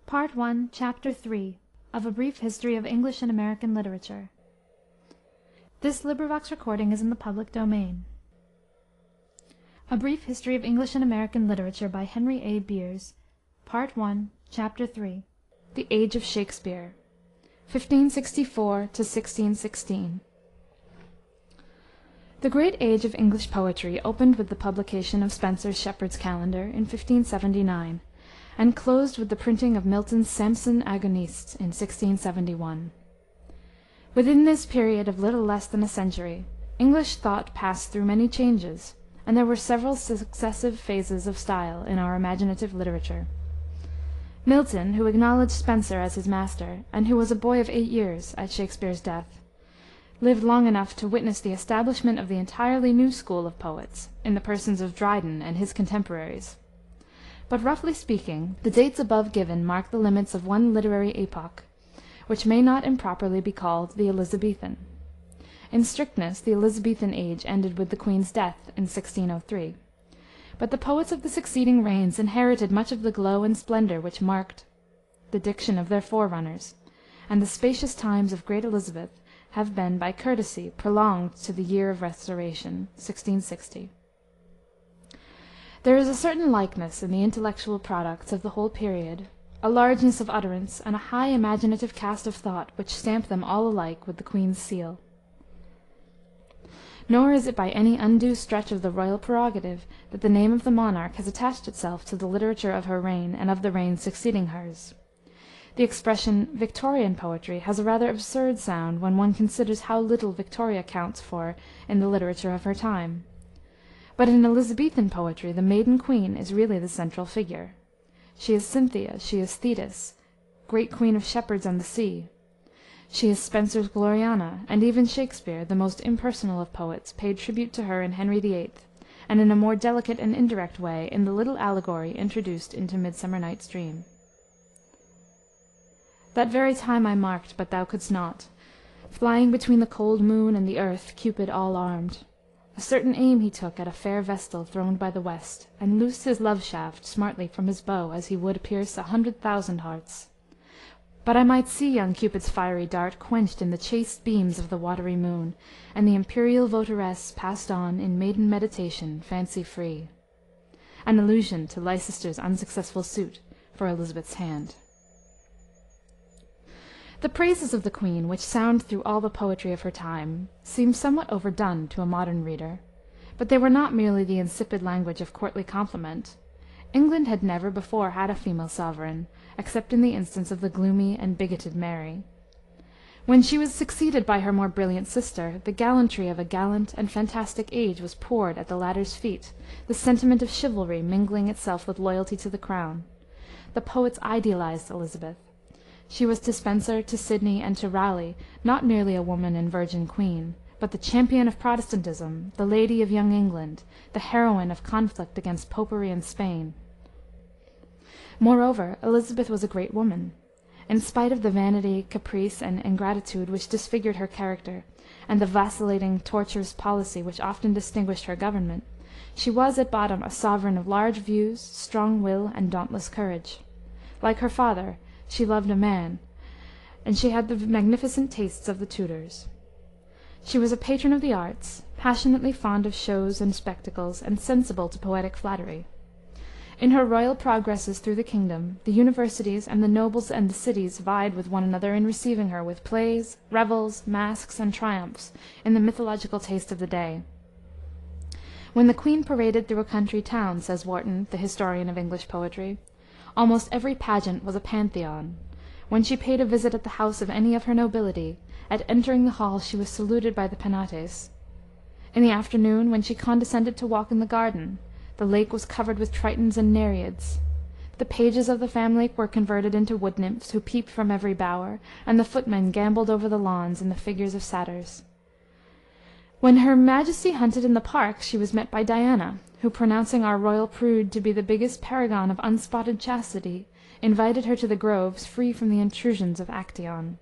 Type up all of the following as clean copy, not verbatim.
Part I, Chapter III of A Brief History of English and American Literature. This recording is in the public domain. A Brief History of English and American Literature by Henry A. Beers. Part I, Chapter III. The Age of Shakspere, 1564 to 1616. The great age of English poetry opened with the publication of Spenser's Shepherd's Calendar in 1579, and closed with the printing of Milton's Samson Agonistes in 1671. Within this period of little less than a century, English thought passed through many changes, and there were several successive phases of style in our imaginative literature. Milton, who acknowledged Spenser as his master, and who was a boy of 8 years at Shakspere's death, lived long enough to witness the establishment of the entirely new school of poets, in the persons of Dryden and his contemporaries. But, roughly speaking, the dates above given mark the limits of one literary epoch, which may not improperly be called the Elizabethan. In strictness, the Elizabethan age ended with the Queen's death in 1603. But the poets of the succeeding reigns inherited much of the glow and splendor which marked the diction of their forerunners, and the spacious times of great Elizabeth have been by courtesy prolonged to the year of Restoration, 1660. There is a certain likeness in the intellectual products of the whole period, a largeness of utterance, and a high imaginative cast of thought which stamp them all alike with the Queen's seal. Nor is it by any undue stretch of the royal prerogative that the name of the monarch has attached itself to the literature of her reign and of the reigns succeeding hers. The expression Victorian poetry has a rather absurd sound when one considers how little Victoria counts for in the literature of her time. But in Elizabethan poetry the maiden queen is really the central figure. She is Cynthia, she is Thetis, great queen of shepherds and the sea. She is Spenser's Gloriana, and even Shakspere, the most impersonal of poets, paid tribute to her in Henry VIII, and in a more delicate and indirect way in the little allegory introduced into Midsummer Night's Dream. That very time I marked, but thou couldst not, flying between the cold moon and the earth, Cupid all armed. A certain aim he took at a fair vestal throned by the west, and loosed his love-shaft smartly from his bow, as he would pierce 100,000 hearts. But I might see young Cupid's fiery dart quenched in the chaste beams of the watery moon, and the imperial votaress passed on in maiden meditation, fancy-free. An allusion to Leicester's unsuccessful suit for Elizabeth's hand. The praises of the Queen, which sound through all the poetry of her time, seem somewhat overdone to a modern reader, but they were not merely the insipid language of courtly compliment. England had never before had a female sovereign, except in the instance of the gloomy and bigoted Mary. When she was succeeded by her more brilliant sister, the gallantry of a gallant and fantastic age was poured at the latter's feet, the sentiment of chivalry mingling itself with loyalty to the crown. The poets idealized Elizabeth. She was to Spenser, to Sidney, and to Raleigh, not merely a woman and virgin queen, but the champion of Protestantism, the lady of young England, the heroine of conflict against Popery and Spain. Moreover, Elizabeth was a great woman. In spite of the vanity, caprice, and ingratitude which disfigured her character, and the vacillating, tortuous policy which often distinguished her government, she was at bottom a sovereign of large views, strong will, and dauntless courage. Like her father, she loved a man, and she had the magnificent tastes of the Tudors. She was a patron of the arts, passionately fond of shows and spectacles, and sensible to poetic flattery. In her royal progresses through the kingdom, the universities and the nobles and the cities vied with one another in receiving her with plays, revels, masques, and triumphs, in the mythological taste of the day. When the Queen paraded through a country town, says Warton, the historian of English poetry, almost every pageant was a pantheon. When she paid a visit at the house of any of her nobility, at entering the hall she was saluted by the Penates. In the afternoon, when she condescended to walk in the garden, the lake was covered with tritons and nereids. The pages of the family were converted into wood-nymphs, who peeped from every bower, and the footmen gambolled over the lawns in the figures of satyrs. When her Majesty hunted in the park, she was met by Diana, who, pronouncing our royal prude to be the biggest paragon of unspotted chastity, invited her to the groves free from the intrusions of Actaeon.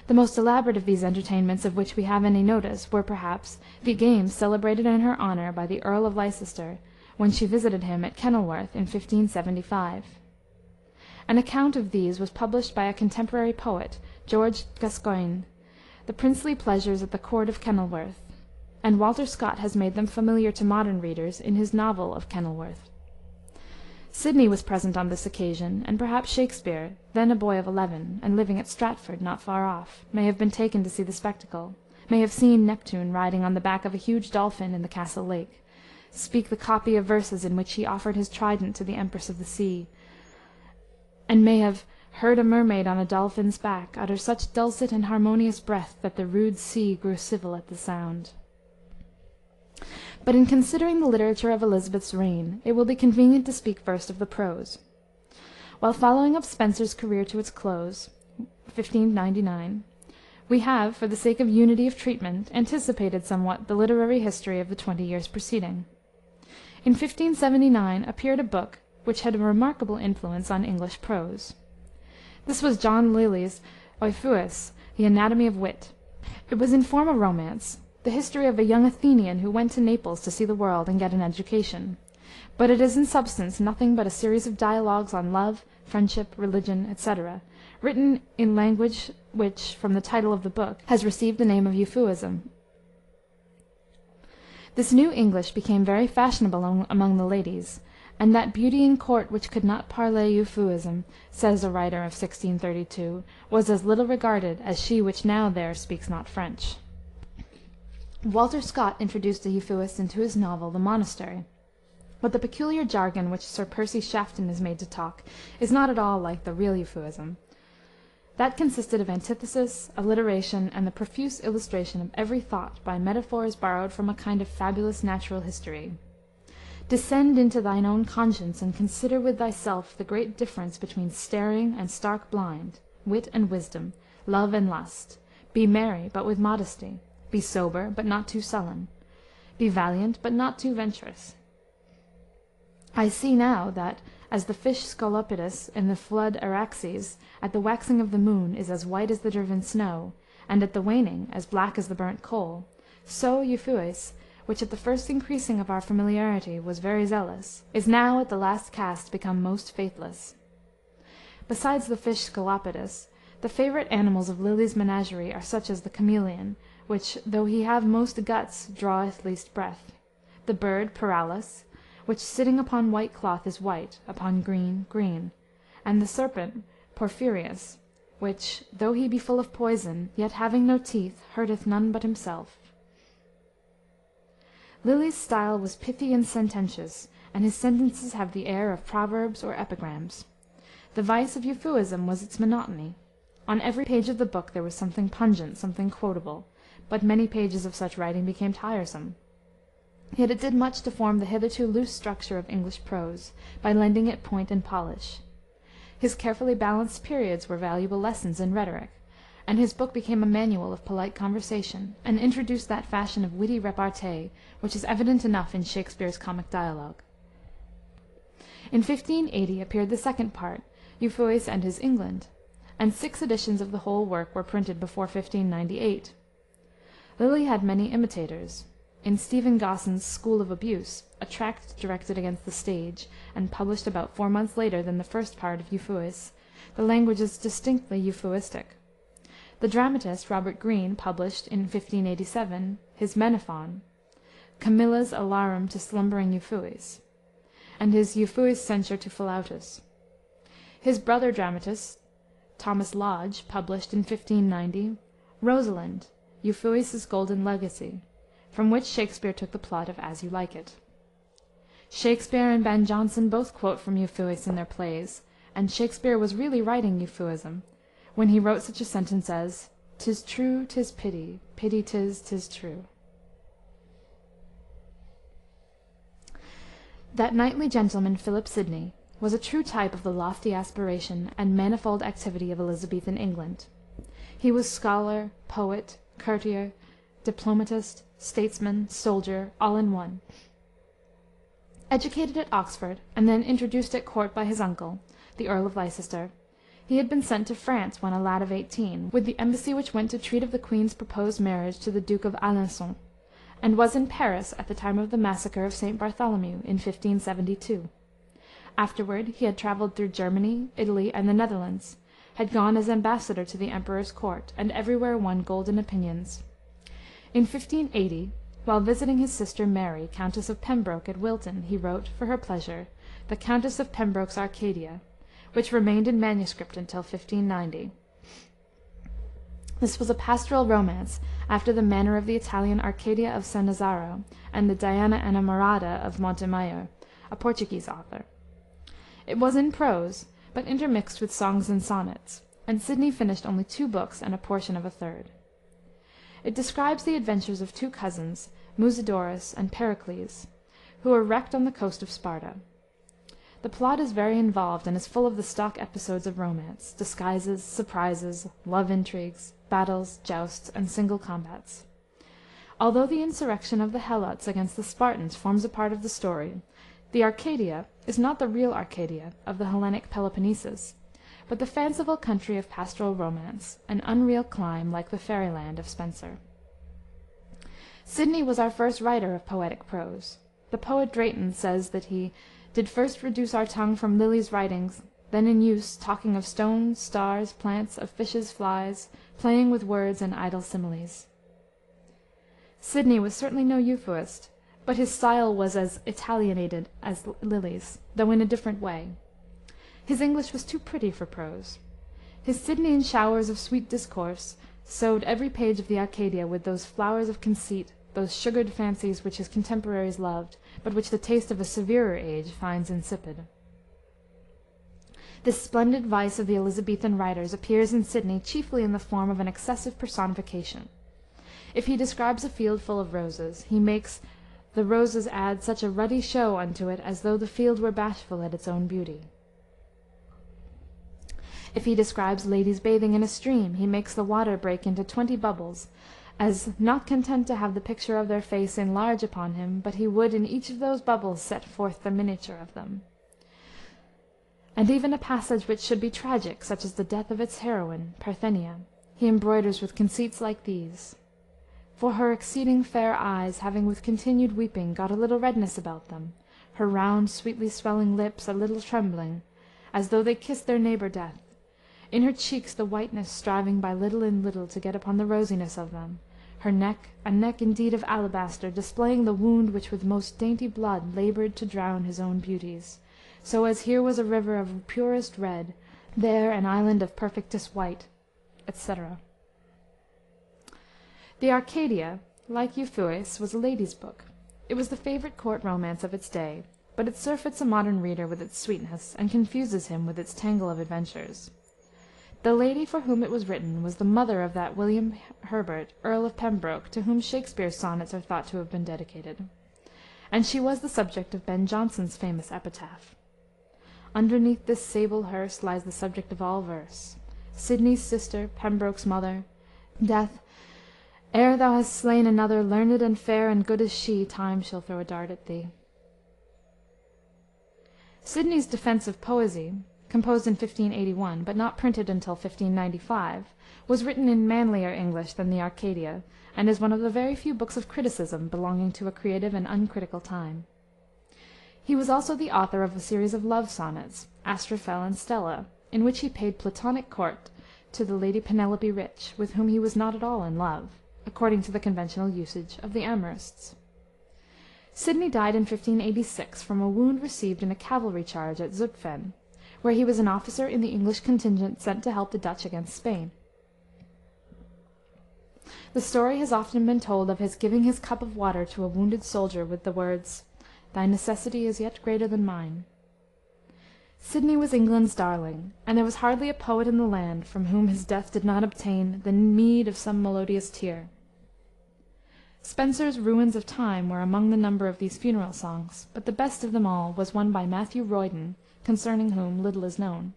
The most elaborate of these entertainments of which we have any notice were, perhaps, the games celebrated in her honour by the Earl of Leicester, when she visited him at Kenilworth in 1575. An account of these was published by a contemporary poet, George Gascoigne, The Princely Pleasures at the Court of Kenilworth, and Walter Scott has made them familiar to modern readers in his novel of Kenilworth. Sidney was present on this occasion, and perhaps Shakspere, then a boy of 11, and living at Stratford, not far off, may have been taken to see the spectacle, may have seen Neptune riding on the back of a huge dolphin in the castle lake, speak the copy of verses in which he offered his trident to the Empress of the Sea, and may have heard a mermaid on a dolphin's back utter such dulcet and harmonious breath that the rude sea grew civil at the sound. But in considering the literature of Elizabeth's reign, it will be convenient to speak first of the prose. While following up Spenser's career to its close, 1599, we have, for the sake of unity of treatment, anticipated somewhat the literary history of the 20 years preceding. In 1579 appeared a book which had a remarkable influence on English prose. This was John Lyly's Euphues, the Anatomy of Wit. It was in form a romance, the history of a young Athenian who went to Naples to see the world and get an education, but it is in substance nothing but a series of dialogues on love, friendship, religion, etc., written in language which, from the title of the book, has received the name of Euphuism. This new English became very fashionable among the ladies, and that beauty in court which could not parler Euphuism, says a writer of 1632, was as little regarded as she which now there speaks not French. Walter Scott introduced the Euphuist into his novel The Monastery, but the peculiar jargon which Sir Percy Shafton is made to talk is not at all like the real Euphuism. That consisted of antithesis, alliteration, and the profuse illustration of every thought by metaphors borrowed from a kind of fabulous natural history. Descend into thine own conscience, and consider with thyself the great difference between staring and stark blind, wit and wisdom, love and lust. Be merry, but with modesty. Be sober, but not too sullen. Be valiant, but not too venturous. I see now that, as the fish Scolopidus in the flood Araxes, at the waxing of the moon, is as white as the driven snow, and at the waning as black as the burnt coal, so Euphues, which at the first increasing of our familiarity was very zealous, is now at the last cast become most faithless. Besides the fish Scolopidus, the favorite animals of Lyly's menagerie are such as the chameleon, which, though he have most guts, draweth least breath; the bird Paralis, which sitting upon white cloth is white, upon green, green; and the serpent Porphyrius, which, though he be full of poison, yet having no teeth, hurteth none but himself. Lyly's style was pithy and sententious, and his sentences have the air of proverbs or epigrams. The vice of Euphuism was its monotony. On every page of the book there was something pungent, something quotable, but many pages of such writing became tiresome. Yet it did much to form the hitherto loose structure of English prose, by lending it point and polish. His carefully balanced periods were valuable lessons in rhetoric, and his book became a manual of polite conversation, and introduced that fashion of witty repartee which is evident enough in Shakspere's comic dialogue. In 1580 appeared the second part, Euphues and his England, and 6 editions of the whole work were printed before 1598. Lyly had many imitators. In Stephen Gosson's School of Abuse, a tract directed against the stage, and published about 4 months later than the first part of Euphues, the language is distinctly Euphuistic. The dramatist Robert Greene published, in 1587, his Menaphon, Camilla's Alarum to slumbering Euphues, and his Euphues' Censure to Philautus. His brother dramatist, Thomas Lodge, published, in 1590, Rosalind, Euphues' Golden Legacy, from which Shakspere took the plot of As You Like It. Shakspere and Ben Jonson both quote from Euphues in their plays, and Shakspere was really writing Euphuism, when he wrote such a sentence as, "'Tis true, 'tis pity, pity 'tis true." That knightly gentleman, Philip Sidney, was a true type of the lofty aspiration and manifold activity of Elizabethan England. He was scholar, poet, courtier, diplomatist, statesman, soldier, all in one. Educated at Oxford, and then introduced at court by his uncle, the Earl of Leicester, he had been sent to France when a lad of 18, with the embassy which went to treat of the Queen's proposed marriage to the Duke of Alençon, and was in Paris at the time of the massacre of St. Bartholomew in 1572. Afterward he had travelled through Germany, Italy, and the Netherlands, had gone as ambassador to the emperor's court, and everywhere won golden opinions. In 1580, while visiting his sister Mary, Countess of Pembroke, at Wilton, he wrote, for her pleasure, the Countess of Pembroke's Arcadia, which remained in manuscript until 1590. This was a pastoral romance, after the manner of the Italian Arcadia of Sannazaro and the Diana Enamorada of Montemayor, a Portuguese author. It was in prose, but intermixed with songs and sonnets, and Sidney finished only 2 books and a portion of a third. It describes the adventures of 2 cousins, Musidorus and Pericles, who were wrecked on the coast of Sparta. The plot is very involved and is full of the stock episodes of romance, disguises, surprises, love intrigues, battles, jousts, and single combats. Although the insurrection of the Helots against the Spartans forms a part of the story, the Arcadia is not the real Arcadia of the Hellenic Peloponnesus, but the fanciful country of pastoral romance, an unreal clime like the fairyland of Spenser. Sidney was our first writer of poetic prose. The poet Drayton says that he did first reduce our tongue from Lyly's writings, then in use, talking of stones, stars, plants, of fishes, flies, playing with words and idle similes. Sidney was certainly no Euphuist, but his style was as Italianated as Lyly's, though in a different way. His English was too pretty for prose. His Sidnean showers of sweet discourse sowed every page of the Arcadia with those flowers of conceit, those sugared fancies which his contemporaries loved, but which the taste of a severer age finds insipid. This splendid vice of the Elizabethan writers appears in Sidney chiefly in the form of an excessive personification. If he describes a field full of roses, he makes the roses add such a ruddy show unto it as though the field were bashful at its own beauty. If he describes ladies bathing in a stream, he makes the water break into 20 bubbles, as not content to have the picture of their face enlarge upon him, but he would in each of those bubbles set forth the miniature of them. And even a passage which should be tragic, such as the death of its heroine, Parthenia, he embroiders with conceits like these: For her exceeding fair eyes, having with continued weeping got a little redness about them, her round sweetly swelling lips a little trembling, as though they kissed their neighbour Death, in her cheeks the whiteness striving by little and little to get upon the rosiness of them, her neck, a neck indeed of alabaster, displaying the wound which with most dainty blood laboured to drown his own beauties, so as here was a river of purest red, there an island of perfectest white, etc. The Arcadia, like Euphues, was a lady's book. It was the favourite court romance of its day, but it surfeits a modern reader with its sweetness, and confuses him with its tangle of adventures. The lady for whom it was written was the mother of that William Herbert, Earl of Pembroke, to whom Shakspere's sonnets are thought to have been dedicated, and she was the subject of Ben Jonson's famous epitaph. Underneath this sable hearse lies the subject of all verse, Sidney's sister, Pembroke's mother, Death, ere thou hast slain another, learned and fair and good as she, time shall throw a dart at thee. Sidney's Defence of Poesy, composed in 1581, but not printed until 1595, was written in manlier English than the Arcadia, and is one of the very few books of criticism belonging to a creative and uncritical time. He was also the author of a series of love sonnets, Astrophel and Stella, in which he paid Platonic court to the Lady Penelope Rich, with whom he was not at all in love, according to the conventional usage of the amorists. Sidney died in 1586 from a wound received in a cavalry charge at Zutphen, where he was an officer in the English contingent sent to help the Dutch against Spain. The story has often been told of his giving his cup of water to a wounded soldier with the words, "Thy necessity is yet greater than mine." Sidney was England's darling, and there was hardly a poet in the land from whom his death did not obtain the meed of some melodious tear. Spenser's Ruins of Time were among the number of these funeral songs, but the best of them all was one by Matthew Royden, concerning whom little is known.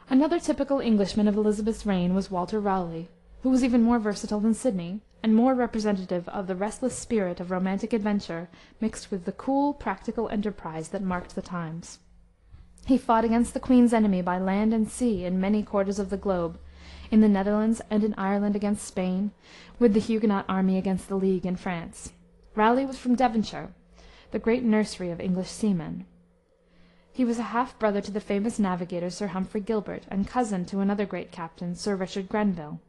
Another typical Englishman of Elizabeth's reign was Walter Raleigh, who was even more versatile than Sidney, and more representative of the restless spirit of romantic adventure mixed with the cool, practical enterprise that marked the times. He fought against the Queen's enemy by land and sea in many quarters of the globe, in the Netherlands and in Ireland against Spain, with the Huguenot army against the League in France. Raleigh was from Devonshire, the great nursery of English seamen. He was a half-brother to the famous navigator Sir Humphrey Gilbert, and cousin to another great captain, Sir Richard Grenville.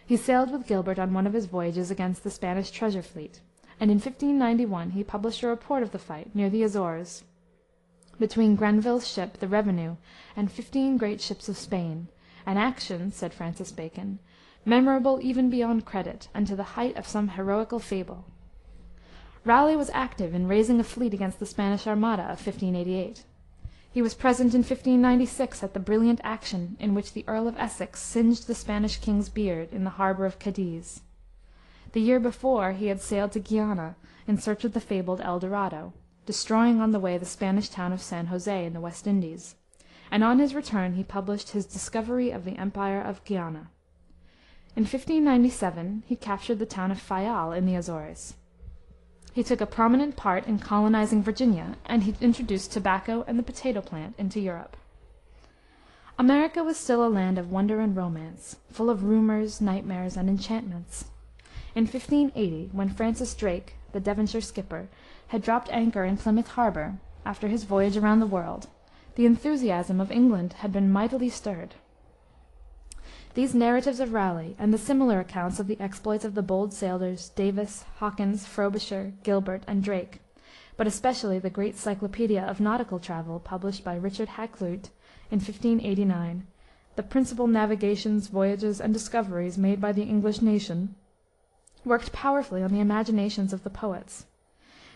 He sailed with Gilbert on one of his voyages against the Spanish treasure fleet, and in 1591 he published a report of the fight, near the Azores, between Grenville's ship, the Revenue, and 15 great ships of Spain, an action, said Francis Bacon, memorable even beyond credit, and to the height of some heroical fable. Raleigh was active in raising a fleet against the Spanish Armada of 1588. He was present in 1596 at the brilliant action in which the Earl of Essex singed the Spanish king's beard in the harbor of Cadiz. The year before he had sailed to Guiana in search of the fabled El Dorado, destroying on the way the Spanish town of San José in the West Indies, and on his return he published his Discovery of the Empire of Guiana. In 1597 he captured the town of Fayal in the Azores. He took a prominent part in colonizing Virginia, and he introduced tobacco and the potato plant into Europe. America was still a land of wonder and romance, full of rumors, nightmares, and enchantments. In 1580, when Francis Drake, the Devonshire skipper, had dropped anchor in Plymouth harbor, after his voyage around the world, the enthusiasm of England had been mightily stirred. These narratives of Raleigh, and the similar accounts of the exploits of the bold sailors, Davis, Hawkins, Frobisher, Gilbert, and Drake, but especially the great Cyclopedia of Nautical Travel published by Richard Hakluyt in 1589, the principal navigations, voyages, and discoveries made by the English nation, worked powerfully on the imaginations of the poets.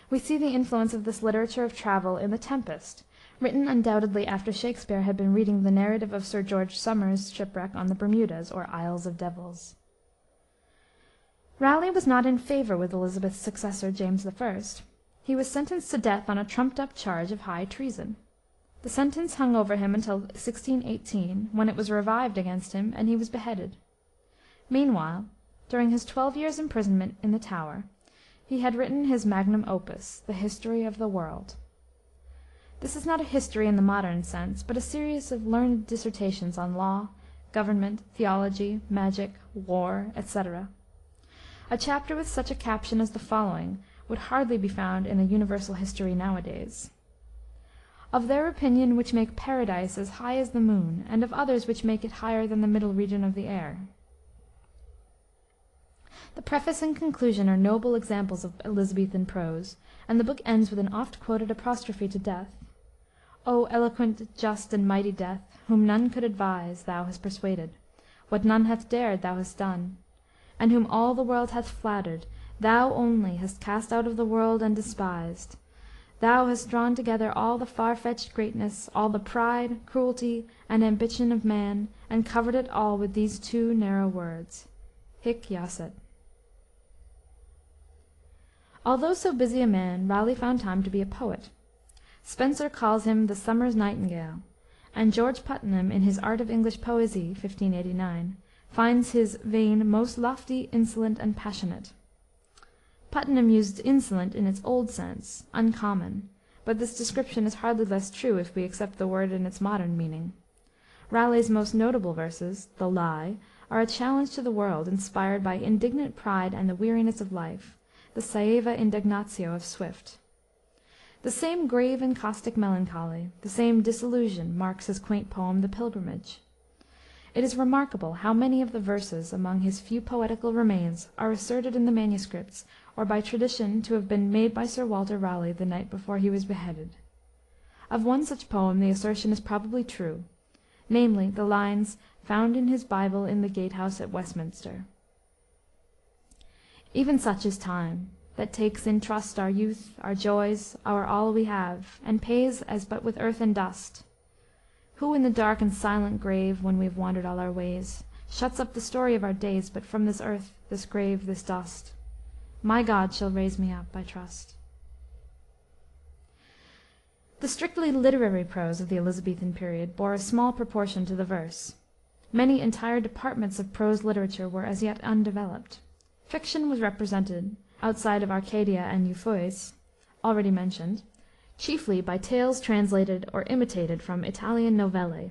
We see the influence of this literature of travel in The Tempest, written undoubtedly after Shakspere had been reading the narrative of Sir George Somers' shipwreck on the Bermudas, or Isles of Devils. Raleigh was not in favor with Elizabeth's successor, James I. He was sentenced to death on a trumped-up charge of high treason. The sentence hung over him until 1618, when it was revived against him, and he was beheaded. Meanwhile, during his 12 years' imprisonment in the Tower, he had written his magnum opus, The History of the World. This is not a history in the modern sense, but a series of learned dissertations on law, government, theology, magic, war, etc. A chapter with such a caption as the following would hardly be found in a universal history nowadays. Of their opinion which make paradise as high as the moon, and of others which make it higher than the middle region of the air. The preface and conclusion are noble examples of Elizabethan prose, and the book ends with an oft-quoted apostrophe to death. O eloquent, just, and mighty death, whom none could advise, thou hast persuaded; what none hath dared, thou hast done; and whom all the world hath flattered, thou only hast cast out of the world and despised. Thou hast drawn together all the far-fetched greatness, all the pride, cruelty, and ambition of man, and covered it all with these two narrow words, Hic jacet. Although so busy a man, Raleigh found time to be a poet. Spenser calls him the summer's nightingale, and George Puttenham, in his Art of English Poesie, 1589, finds his vein most lofty, insolent, and passionate. Puttenham used insolent in its old sense, uncommon, but this description is hardly less true if we accept the word in its modern meaning. Raleigh's most notable verses, The Lie, are a challenge to the world, inspired by indignant pride and the weariness of life, the saeva indignatio of Swift. The same grave and caustic melancholy, the same disillusion, marks his quaint poem The Pilgrimage. It is remarkable how many of the verses among his few poetical remains are asserted in the manuscripts, or by tradition to have been made by Sir Walter Raleigh the night before he was beheaded. Of one such poem the assertion is probably true, namely, the lines found in his Bible in the gatehouse at Westminster. Even such is time, that takes in trust our youth, our joys, our all we have, and pays as but with earth and dust. Who in the dark and silent grave, when we've wandered all our ways, shuts up the story of our days, but from this earth, this grave, this dust? My God shall raise me up, I trust. The strictly literary prose of the Elizabethan period bore a small proportion to the verse. Many entire departments of prose literature were as yet undeveloped. Fiction was represented, outside of Arcadia and Euphues, already mentioned, chiefly by tales translated or imitated from Italian novelle.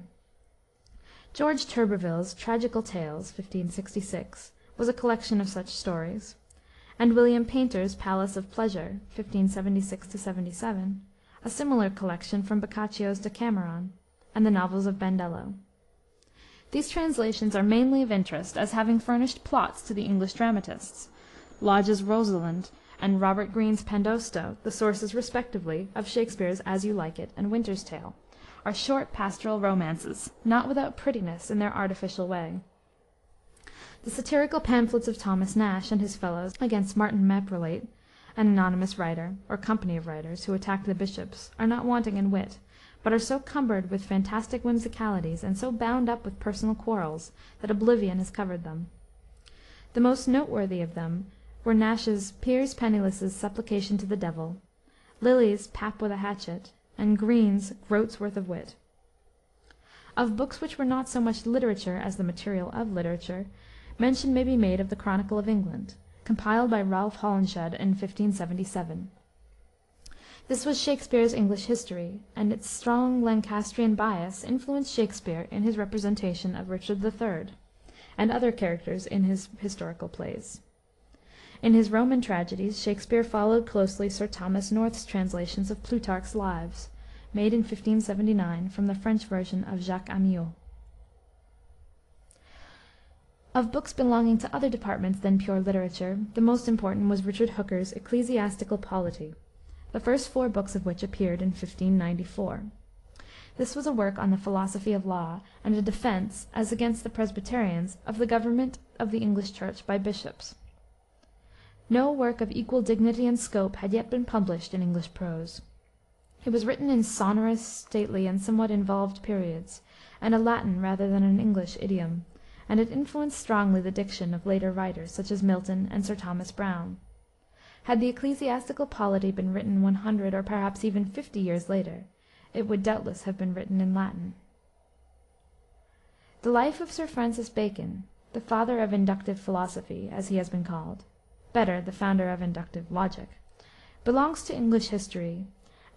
George Turberville's Tragical Tales, 1566, was a collection of such stories, and William Paynter's Palace of Pleasure, 1576–77, a similar collection from Boccaccio's Decameron, and the novels of Bandello. These translations are mainly of interest as having furnished plots to the English dramatists. Lodge's Rosalind and Robert Greene's Pandosto, the sources respectively of Shakspere's As You Like It and Winter's Tale, are short pastoral romances, not without prettiness in their artificial way. The satirical pamphlets of Thomas Nash and his fellows against Martin Marprelate, an anonymous writer, or company of writers, who attacked the bishops, are not wanting in wit, but are so cumbered with fantastic whimsicalities, and so bound up with personal quarrels, that oblivion has covered them. The most noteworthy of them were Nash's Piers Penniless's Supplication to the Devil, Lilly's Pap with a Hatchet, and Greene's Groat's Worth of Wit. Of books which were not so much literature as the material of literature, mention may be made of the Chronicle of England, compiled by Ralph Holinshed in 1577. This was Shakspere's English history, and its strong Lancastrian bias influenced Shakspere in his representation of Richard III, and other characters in his historical plays. In his Roman tragedies, Shakspere followed closely Sir Thomas North's translations of Plutarch's Lives, made in 1579 from the French version of Jacques Amiot. Of books belonging to other departments than pure literature, the most important was Richard Hooker's Ecclesiastical Polity, the first 4 books of which appeared in 1594. This was a work on the philosophy of law, and a defense, as against the Presbyterians, of the government of the English Church by bishops. No work of equal dignity and scope had yet been published in English prose. It was written in sonorous, stately, and somewhat involved periods, and a Latin rather than an English idiom, and it influenced strongly the diction of later writers, such as Milton and Sir Thomas Browne. Had the Ecclesiastical Polity been written 100 or perhaps even 50 years later, it would doubtless have been written in Latin. The life of Sir Francis Bacon, the father of inductive philosophy, as he has been called, better, the founder of inductive logic, belongs to English history,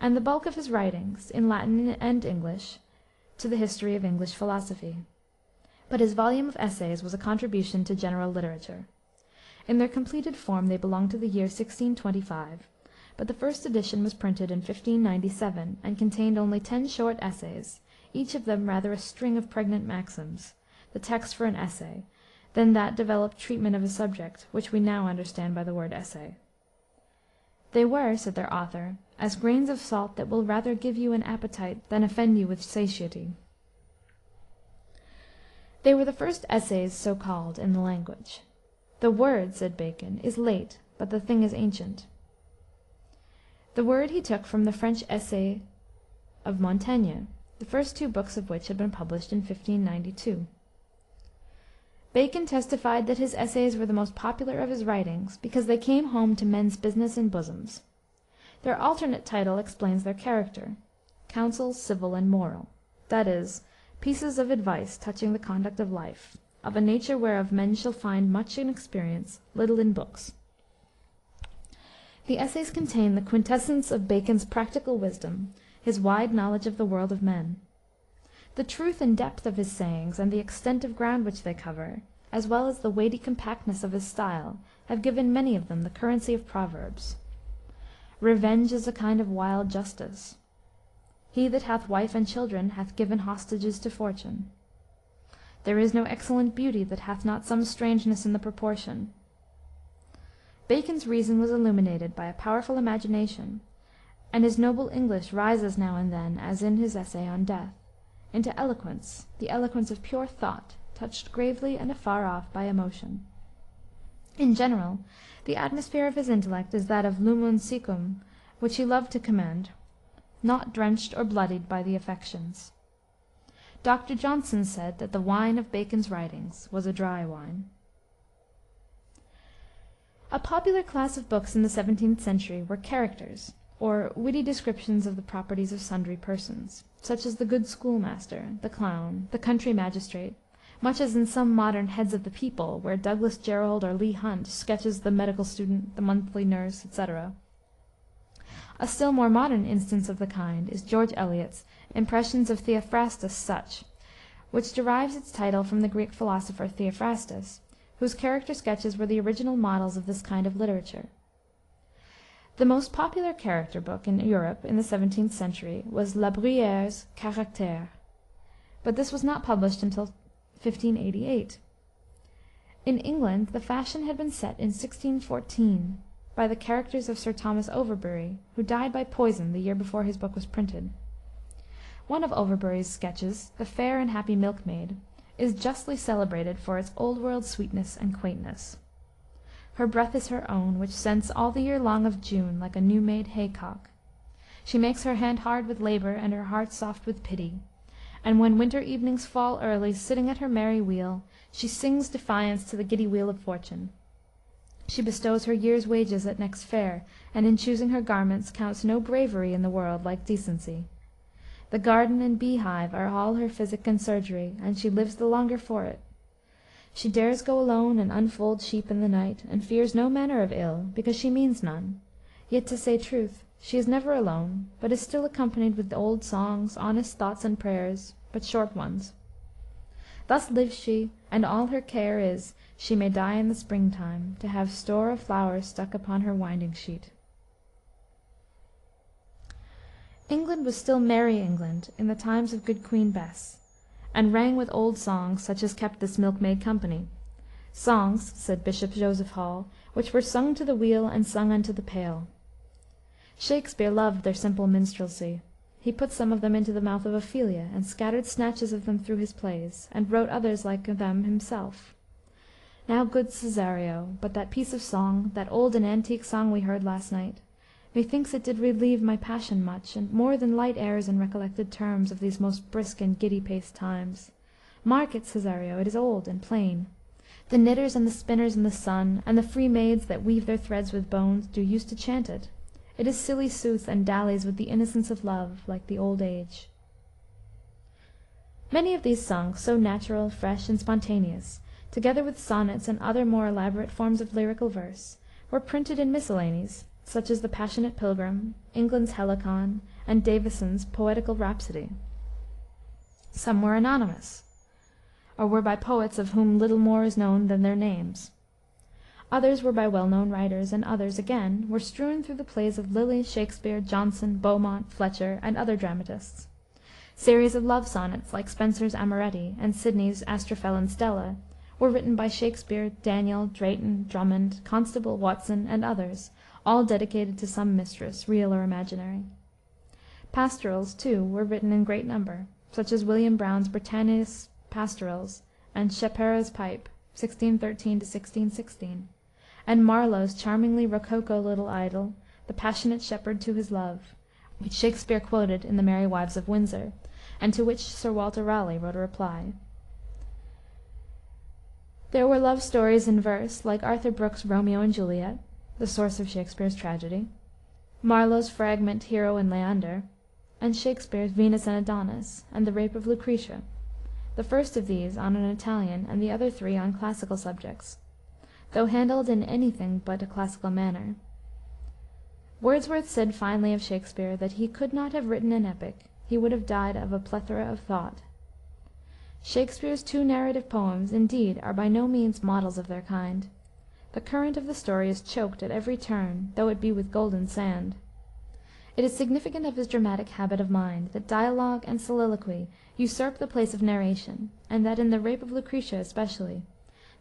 and the bulk of his writings, in Latin and English, to the history of English philosophy. But his volume of essays was a contribution to general literature. In their completed form they belong to the year 1625, but the first edition was printed in 1597, and contained only 10 short essays, each of them rather a string of pregnant maxims, the text for an essay, than that developed treatment of a subject which we now understand by the word essay. They were, said their author, as grains of salt that will rather give you an appetite than offend you with satiety. They were the first essays so called in the language. The word, said Bacon, is late, but the thing is ancient. The word he took from the French essay of Montaigne, the first 2 books of which had been published in 1592. Bacon testified that his essays were the most popular of his writings, because they came home to men's business and bosoms. Their alternate title explains their character, Counsels Civil and Moral, that is, pieces of advice touching the conduct of life, of a nature whereof men shall find much in experience, little in books. The essays contain the quintessence of Bacon's practical wisdom, his wide knowledge of the world of men. The truth and depth of his sayings, and the extent of ground which they cover, as well as the weighty compactness of his style, have given many of them the currency of proverbs. Revenge is a kind of wild justice. He that hath wife and children hath given hostages to fortune. There is no excellent beauty that hath not some strangeness in the proportion. Bacon's reason was illuminated by a powerful imagination, and his noble English rises now and then, as in his essay on Death, into eloquence, the eloquence of pure thought, touched gravely and afar off by emotion. In general, the atmosphere of his intellect is that of lumum secum, which he loved to commend, not drenched or bloodied by the affections. Dr. Johnson said that the wine of Bacon's writings was a dry wine. A popular class of books in the 17th century were characters, or witty descriptions of the properties of sundry persons, such as the good schoolmaster, the clown, the country magistrate, much as in some modern Heads of the People, where Douglas Jerrold or Leigh Hunt sketches the medical student, the monthly nurse, etc. A still more modern instance of the kind is George Eliot's Impressions of Theophrastus Such, which derives its title from the Greek philosopher Theophrastus, whose character sketches were the original models of this kind of literature. The most popular character book in Europe in the 17th century was La Bruyère's Caractère, but this was not published until 1588. In England the fashion had been set in 1614 by the characters of Sir Thomas Overbury, who died by poison the year before his book was printed. One of Overbury's sketches, The Fair and Happy Milkmaid, is justly celebrated for its old-world sweetness and quaintness. Her breath is her own, which scents all the year long of June, like a new-made haycock. She makes her hand hard with labor, and her heart soft with pity. And when winter evenings fall early, sitting at her merry wheel, she sings defiance to the giddy wheel of fortune. She bestows her year's wages at next fair, and in choosing her garments counts no bravery in the world like decency. The garden and bee-hive are all her physic and surgery, and she lives the longer for it. She dares go alone and unfold sheep in the night, and fears no manner of ill, because she means none. Yet, to say truth, she is never alone, but is still accompanied with old songs, honest thoughts and prayers, but short ones. Thus lives she, and all her care is, she may die in the spring-time, to have store of flowers stuck upon her winding-sheet. England was still merry England in the times of good Queen Bess, and rang with old songs, such as kept this milkmaid company. Songs, said Bishop Joseph Hall, which were sung to the wheel and sung unto the pail. Shakspere loved their simple minstrelsy. He put some of them into the mouth of Ophelia, and scattered snatches of them through his plays, and wrote others like them himself. Now, good Cesario, but that piece of song, that old and antique song we heard last night, methinks it did relieve my passion much, and more than light airs and recollected terms of these most brisk and giddy-paced times. Mark it, Cesario, it is old and plain. The knitters and the spinners in the sun, and the free maids that weave their threads with bones, do use to chant it. It is silly sooth, and dallies with the innocence of love, like the old age. Many of these songs, so natural, fresh, and spontaneous, together with sonnets and other more elaborate forms of lyrical verse, were printed in miscellanies, such as the Passionate Pilgrim, England's Helicon, and Davison's Poetical Rhapsody. Some were anonymous, or were by poets of whom little more is known than their names. Others were by well-known writers, and others, again, were strewn through the plays of Lyly, Shakspere, Jonson, Beaumont, Fletcher, and other dramatists. Series of love sonnets, like Spenser's Amoretti and Sidney's Astrophel and Stella, were written by Shakspere, Daniel, Drayton, Drummond, Constable, Watson, and others, all dedicated to some mistress, real or imaginary. Pastorals, too, were written in great number, such as William Brown's Britannia's Pastorals and Shapera's Pipe, 1613 to 1616, and Marlowe's charmingly rococo little idyl, The Passionate Shepherd to His Love, which Shakspere quoted in The Merry Wives of Windsor, and to which Sir Walter Raleigh wrote a reply. There were love stories in verse, like Arthur Brooke's Romeo and Juliet, the source of Shakespeare's tragedy, Marlowe's fragment Hero and Leander, and Shakespeare's Venus and Adonis, and The Rape of Lucretia, the first of these on an Italian, and the other three on classical subjects, though handled in anything but a classical manner. Wordsworth said finely of Shakespeare that he could not have written an epic, he would have died of a plethora of thought. Shakespeare's two narrative poems, indeed, are by no means models of their kind. The current of the story is choked at every turn, though it be with golden sand. It is significant of his dramatic habit of mind that dialogue and soliloquy usurp the place of narration, and that in The Rape of Lucretia especially,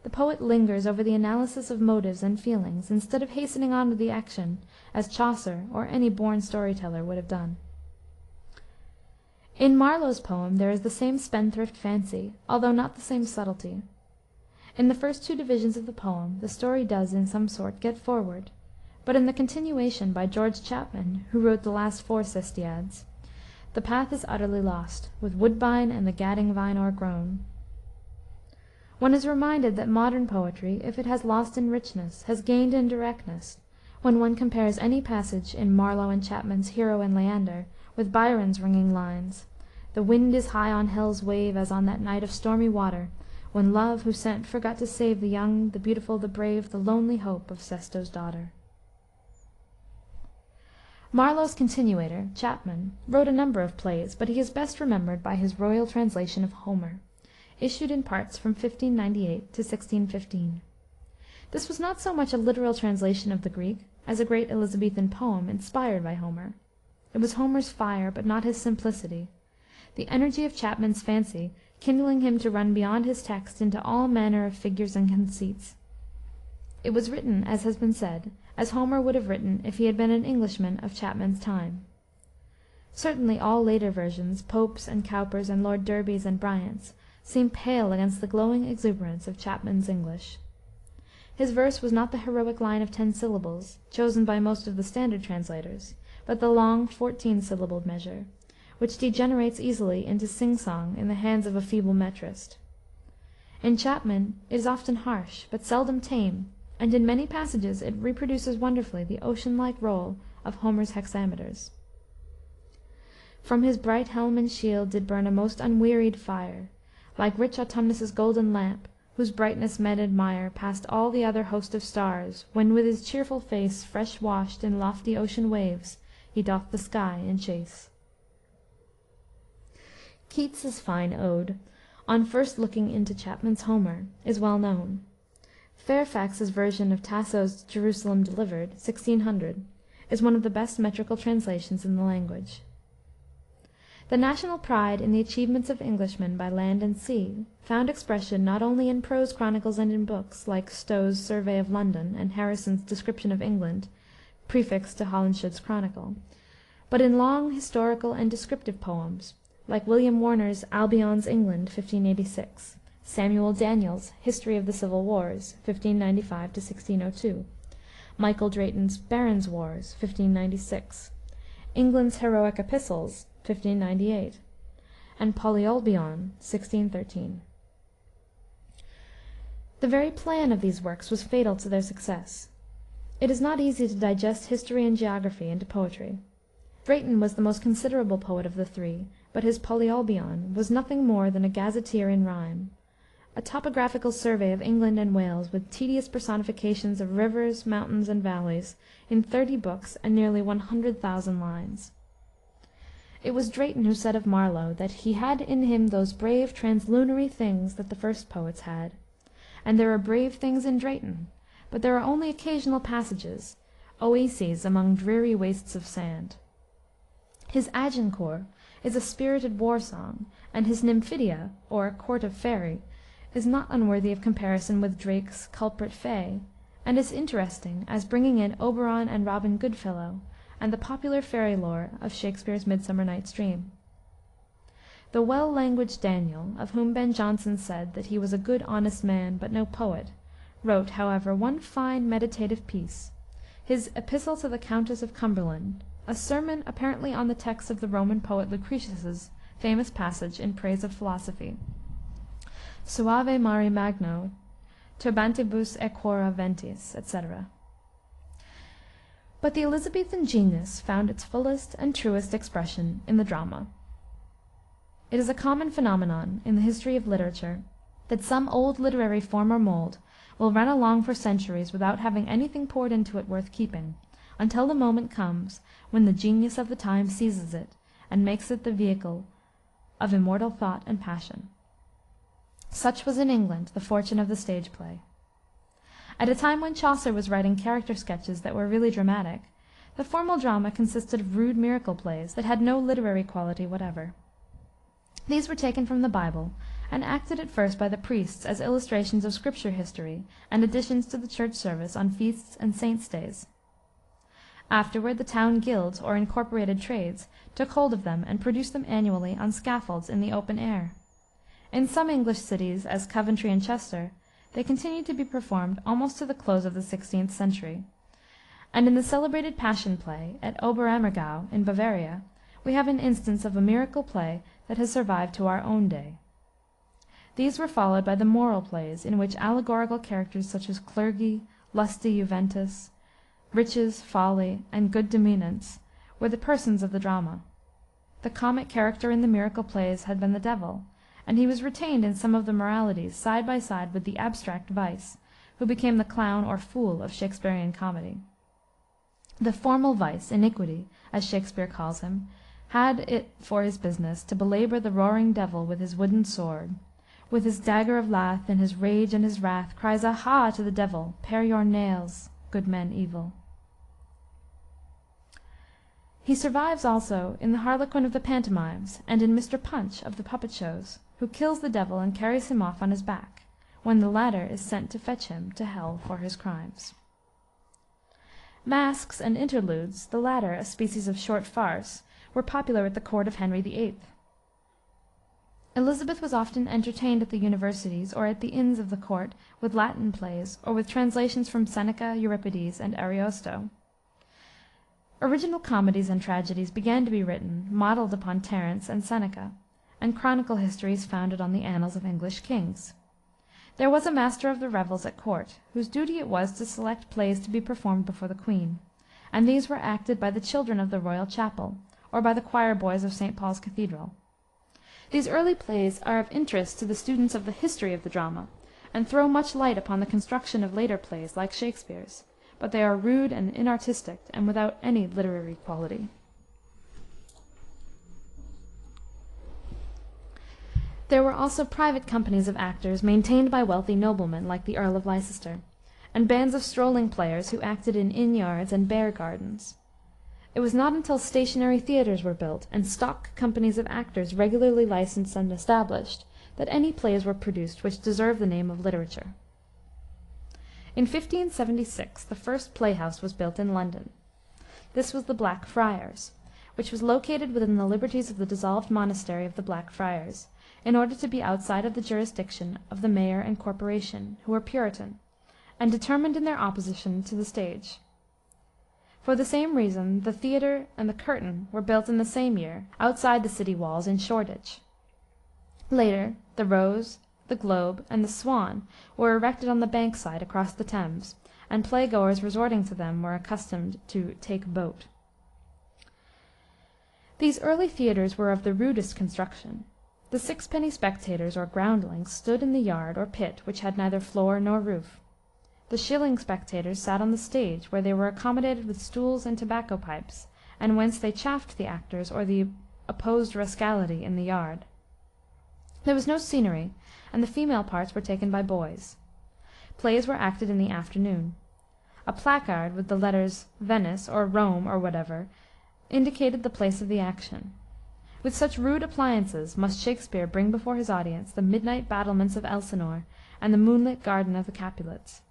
the poet lingers over the analysis of motives and feelings, instead of hastening on with the action, as Chaucer or any born story-teller would have done. In Marlowe's poem there is the same spendthrift fancy, although not the same subtlety. In the first two divisions of the poem the story does, in some sort, get forward, but in the continuation by George Chapman, who wrote the last four sestiads, the path is utterly lost, with woodbine and the gadding vine o'ergrown. One is reminded that modern poetry, if it has lost in richness, has gained in directness, when one compares any passage in Marlowe and Chapman's Hero and Leander with Byron's ringing lines, "The wind is high on hell's wave, as on that night of stormy water, when Love, who sent, forgot to save the young, the beautiful, the brave, the lonely hope of Sestos' daughter." Marlowe's continuator, Chapman, wrote a number of plays, but he is best remembered by his royal translation of Homer, issued in parts from 1598 to 1615. This was not so much a literal translation of the Greek as a great Elizabethan poem inspired by Homer. It was Homer's fire, but not his simplicity, the energy of Chapman's fancy kindling him to run beyond his text into all manner of figures and conceits. It was written, as has been said, as Homer would have written if he had been an Englishman of Chapman's time. Certainly all later versions, Pope's and Cowper's and Lord Derby's and Bryant's, seem pale against the glowing exuberance of Chapman's English. His verse was not the heroic line of 10 syllables, chosen by most of the standard translators, but the long 14-syllabled measure, which degenerates easily into sing-song in the hands of a feeble metrist. In Chapman it is often harsh, but seldom tame, and in many passages it reproduces wonderfully the ocean-like roll of Homer's hexameters. From his bright helm and shield did burn a most unwearied fire, like rich Autumnus' golden lamp, whose brightness men admire past all the other host of stars, when with his cheerful face, fresh washed in lofty ocean waves, he doth the sky enchase. Keats's fine ode, On First Looking into Chapman's Homer, is well known. Fairfax's version of Tasso's Jerusalem Delivered, 1600, is one of the best metrical translations in the language. The national pride in the achievements of Englishmen by land and sea found expression not only in prose chronicles and in books, like Stowe's Survey of London and Harrison's Description of England, prefixed to Holinshed's Chronicle, but in long historical and descriptive poems, like William Warner's Albion's England, 1586, Samuel Daniel's History of the Civil Wars, 1595 1602, Michael Drayton's Barons' Wars, 1596, England's Heroic Epistles, 1598, and Polyolbion, 1613. The very plan of these works was fatal to their success. It is not easy to digest history and geography into poetry. Drayton was the most considerable poet of the three, but his Polyolbion was nothing more than a gazetteer in rhyme, a topographical survey of England and Wales, with tedious personifications of rivers, mountains, and valleys, in 30 books and nearly 100,000 lines. It was Drayton who said of Marlowe that he had in him those brave translunary things that the first poets had. And there are brave things in Drayton, but there are only occasional passages, oases among dreary wastes of sand. His Agincourt is a spirited war-song, and his Nymphidia, or Court of Faery, is not unworthy of comparison with Drake's Culprit Fay, and is interesting as bringing in Oberon and Robin Goodfellow, and the popular fairy lore of Shakspere's Midsummer Night's Dream. The well-languaged Daniel, of whom Ben Jonson said that he was a good honest man, but no poet, wrote, however, one fine meditative piece, his Epistle to the Countess of Cumberland, a sermon apparently on the text of the Roman poet Lucretius's famous passage in praise of philosophy, Suave mari magno, turbantibus equora ventis, etc. But the Elizabethan genius found its fullest and truest expression in the drama. It is a common phenomenon in the history of literature that some old literary form or mold will run along for centuries without having anything poured into it worth keeping, until the moment comes when the genius of the time seizes it and makes it the vehicle of immortal thought and passion. Such was in England the fortune of the stage play. At a time when Chaucer was writing character sketches that were really dramatic, the formal drama consisted of rude miracle plays that had no literary quality whatever. These were taken from the Bible, and acted at first by the priests as illustrations of Scripture history and additions to the church service on feasts and saints' days. Afterward the town guilds, or incorporated trades, took hold of them and produced them annually on scaffolds in the open air. In some English cities, as Coventry and Chester, they continued to be performed almost to the close of the 16th century, and in the celebrated Passion Play at Oberammergau in Bavaria we have an instance of a miracle play that has survived to our own day. These were followed by the moral plays, in which allegorical characters such as clergy, lusty Juventus, riches, folly, and good demeanance were the persons of the drama. The comic character in the miracle plays had been the devil, and he was retained in some of the moralities side by side with the abstract vice, who became the clown or fool of Shakespearean comedy. The formal vice, iniquity, as Shakspere calls him, had it for his business to belabor the roaring devil with his wooden sword, with his dagger of lath, in his rage and his wrath, cries aha to the devil, pare your nails, good men evil. He survives also in the Harlequin of the pantomimes, and in Mr. Punch of the puppet shows, who kills the devil and carries him off on his back, when the latter is sent to fetch him to hell for his crimes. Masques and interludes, the latter a species of short farce, were popular at the court of Henry VIII. Elizabeth was often entertained at the universities or at the inns of the court with Latin plays, or with translations from Seneca, Euripides, and Ariosto. Original comedies and tragedies began to be written, modeled upon Terence and Seneca, and chronicle histories founded on the annals of English kings. There was a master of the revels at court, whose duty it was to select plays to be performed before the queen, and these were acted by the children of the royal chapel, or by the choir boys of St. Paul's Cathedral. These early plays are of interest to the students of the history of the drama, and throw much light upon the construction of later plays like Shakspere's, but they are rude and inartistic, and without any literary quality. There were also private companies of actors maintained by wealthy noblemen, like the Earl of Leicester, and bands of strolling players who acted in inn-yards and bear-gardens. It was not until stationary theatres were built, and stock companies of actors regularly licensed and established, that any plays were produced which deserve the name of literature. In 1576 the first playhouse was built in London. This was the Black Friars, which was located within the liberties of the dissolved monastery of the Black Friars, in order to be outside of the jurisdiction of the mayor and corporation, who were Puritan, and determined in their opposition to the stage. For the same reason the theatre and the curtain were built in the same year, outside the city walls in Shoreditch. Later, the Rose, the Globe, and the Swan were erected on the Bankside across the Thames, and playgoers resorting to them were accustomed to take boat. These early theatres were of the rudest construction. The sixpenny spectators, or groundlings, stood in the yard or pit, which had neither floor nor roof. The shilling spectators sat on the stage, where they were accommodated with stools and tobacco pipes, and whence they chaffed the actors or the opposed rascality in the yard. There was no scenery, and the female parts were taken by boys. Plays were acted in the afternoon. A placard with the letters Venice, or Rome, or whatever, indicated the place of the action. With such rude appliances must Shakspere bring before his audience the midnight battlements of Elsinore and the moonlit garden of the Capulets.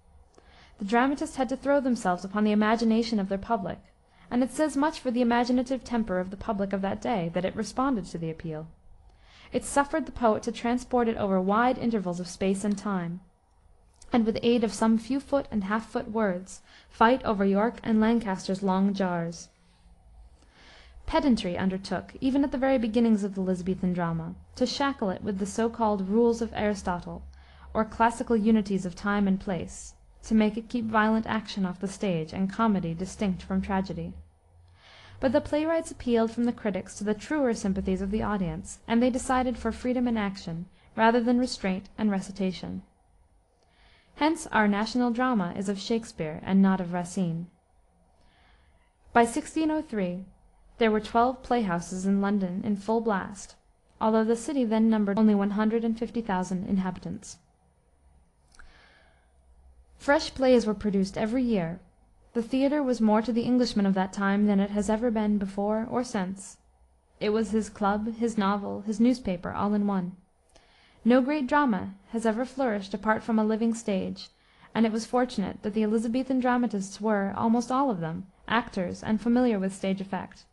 The dramatists had to throw themselves upon the imagination of their public, and it says much for the imaginative temper of the public of that day that it responded to the appeal. It suffered the poet to transport it over wide intervals of space and time, and with aid of some few foot and half-foot words, fight over York and Lancaster's long jars. Pedantry undertook, even at the very beginnings of the Elizabethan drama, to shackle it with the so-called rules of Aristotle, or classical unities of time and place, to make it keep violent action off the stage, and comedy distinct from tragedy. But the playwrights appealed from the critics to the truer sympathies of the audience, and they decided for freedom in action, rather than restraint and recitation. Hence our national drama is of Shakspere, and not of Racine. By 1603 there were 12 playhouses in London in full blast, although the city then numbered only 150,000 inhabitants. Fresh plays were produced every year. The theatre was more to the Englishman of that time than it has ever been before or since. It was his club, his novel, his newspaper, all in one. No great drama has ever flourished apart from a living stage, and it was fortunate that the Elizabethan dramatists were, almost all of them, actors and familiar with stage effect.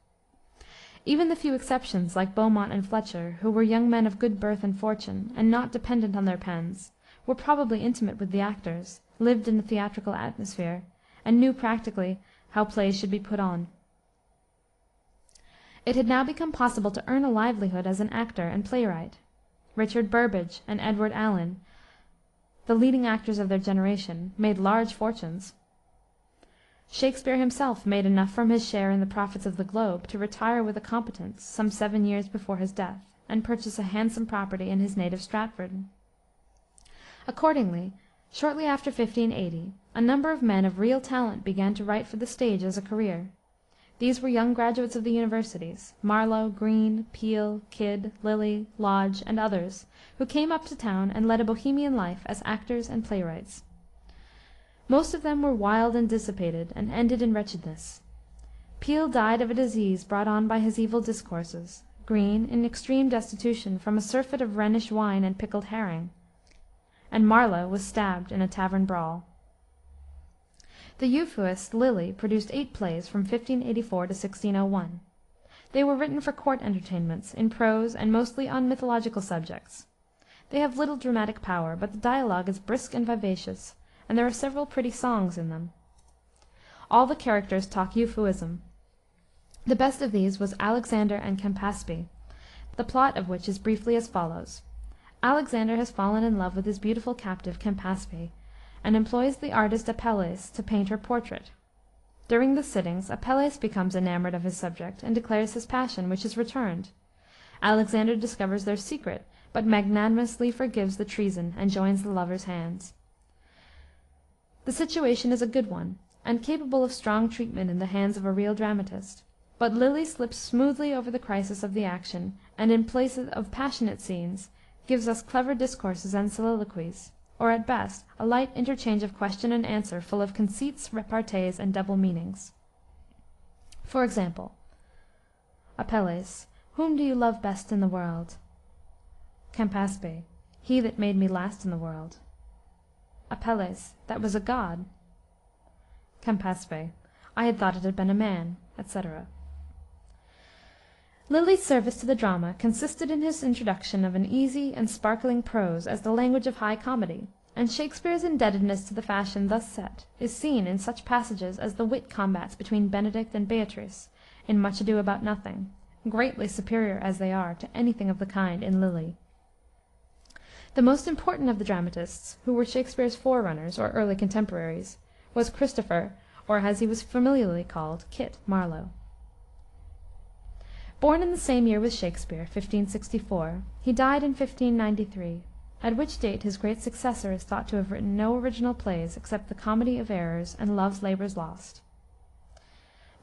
Even the few exceptions, like Beaumont and Fletcher, who were young men of good birth and fortune, and not dependent on their pens, were probably intimate with the actors, lived in a theatrical atmosphere, and knew practically how plays should be put on. It had now become possible to earn a livelihood as an actor and playwright. Richard Burbage and Edward Allen, the leading actors of their generation, made large fortunes. Shakspere himself made enough from his share in the profits of the Globe to retire with a competence some 7 years before his death, and purchase a handsome property in his native Stratford. Accordingly, shortly after 1580, a number of men of real talent began to write for the stage as a career. These were young graduates of the universities, Marlowe, Greene, Peele, Kidd, Lyly, Lodge, and others, who came up to town and led a bohemian life as actors and playwrights. Most of them were wild and dissipated, and ended in wretchedness. Peele died of a disease brought on by his evil discourses, Greene in extreme destitution from a surfeit of Rhenish wine and pickled herring, and Marlowe was stabbed in a tavern brawl. The Euphuist, Lyly, produced 8 plays from 1584 to 1601. They were written for court entertainments, in prose, and mostly on mythological subjects. They have little dramatic power, but the dialogue is brisk and vivacious, and there are several pretty songs in them. All the characters talk Euphuism. The best of these was Alexander and Campaspe, the plot of which is briefly as follows. Alexander has fallen in love with his beautiful captive Campaspe, and employs the artist Apelles to paint her portrait. During the sittings, Apelles becomes enamored of his subject, and declares his passion, which is returned. Alexander discovers their secret, but magnanimously forgives the treason, and joins the lovers' hands. The situation is a good one, and capable of strong treatment in the hands of a real dramatist. But Lyly slips smoothly over the crisis of the action, and in place of passionate scenes, gives us clever discourses and soliloquies, or at best a light interchange of question and answer full of conceits, repartees, and double meanings. For example, Apelles, whom do you love best in the world? Campaspe, he that made me last in the world. Apelles, that was a god. Campaspe, I had thought it had been a man, etc. Lyly's service to the drama consisted in his introduction of an easy and sparkling prose as the language of high comedy, and Shakspere's indebtedness to the fashion thus set is seen in such passages as the wit combats between Benedict and Beatrice in Much Ado About Nothing, greatly superior as they are to anything of the kind in Lyly. The most important of the dramatists, who were Shakspere's forerunners, or early contemporaries, was Christopher, or as he was familiarly called, Kit Marlowe. Born in the same year with Shakspere, 1564, he died in 1593, at which date his great successor is thought to have written no original plays except the Comedy of Errors and Love's Labour's Lost.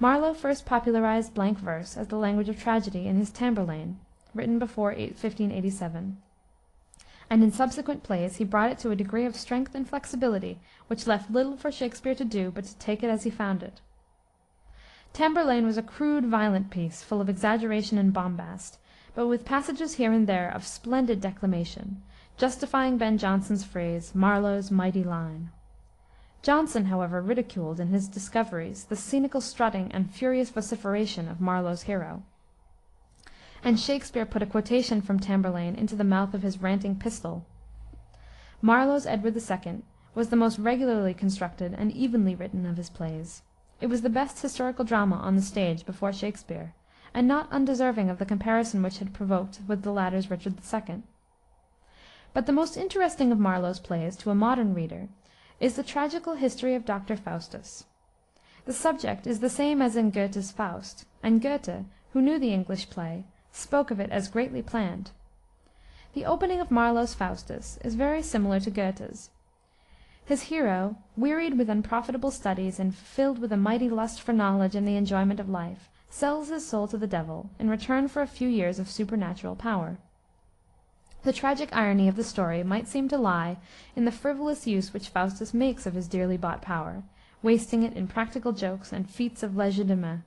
Marlowe first popularized blank verse as the language of tragedy in his Tamburlaine, written before 1587, and in subsequent plays he brought it to a degree of strength and flexibility which left little for Shakspere to do but to take it as he found it. Tamburlaine was a crude, violent piece, full of exaggeration and bombast, but with passages here and there of splendid declamation, justifying Ben Jonson's phrase, Marlowe's mighty line. Jonson, however, ridiculed in his Discoveries the scenical strutting and furious vociferation of Marlowe's hero, and Shakspere put a quotation from Tamburlaine into the mouth of his ranting Pistol. Marlowe's Edward II was the most regularly constructed and evenly written of his plays. It was the best historical drama on the stage before Shakspere, and not undeserving of the comparison which had provoked with the latter's Richard II. But the most interesting of Marlowe's plays to a modern reader is the tragical history of Dr. Faustus. The subject is the same as in Goethe's Faust, and Goethe, who knew the English play, spoke of it as greatly planned. The opening of Marlowe's Faustus is very similar to Goethe's. His hero, wearied with unprofitable studies and filled with a mighty lust for knowledge and the enjoyment of life, sells his soul to the devil in return for a few years of supernatural power. The tragic irony of the story might seem to lie in the frivolous use which Faustus makes of his dearly bought power, wasting it in practical jokes and feats of legerdemain.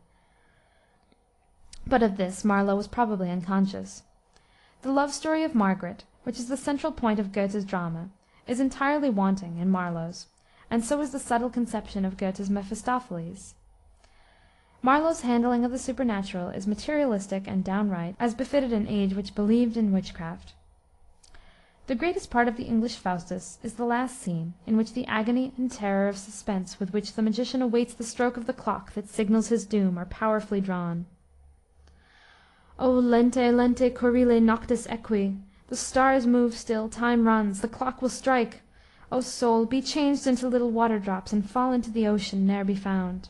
But of this Marlowe was probably unconscious. The love story of Margaret, which is the central point of Goethe's drama, is entirely wanting in Marlowe's, and so is the subtle conception of Goethe's Mephistopheles. Marlowe's handling of the supernatural is materialistic and downright, as befitted an age which believed in witchcraft. The greatest part of the English Faustus is the last scene, in which the agony and terror of suspense with which the magician awaits the stroke of the clock that signals his doom are powerfully drawn. O lente, lente currile noctis equi! The stars move still, time runs, the clock will strike. O soul, be changed into little water drops, and fall into the ocean, ne'er be found.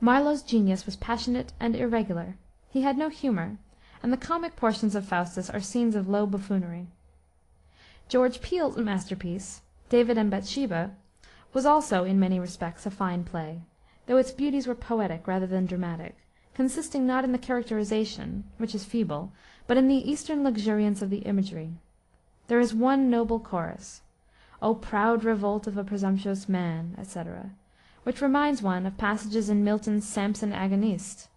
Marlowe's genius was passionate and irregular. He had no humor, and the comic portions of Faustus are scenes of low buffoonery. George Peele's masterpiece, David and Bathsheba, was also, in many respects, a fine play, though its beauties were poetic rather than dramatic, consisting not in the characterization, which is feeble, but in the Eastern luxuriance of the imagery. There is one noble chorus, "O proud revolt of a presumptuous man," etc., which reminds one of passages in Milton's Samson Agonist,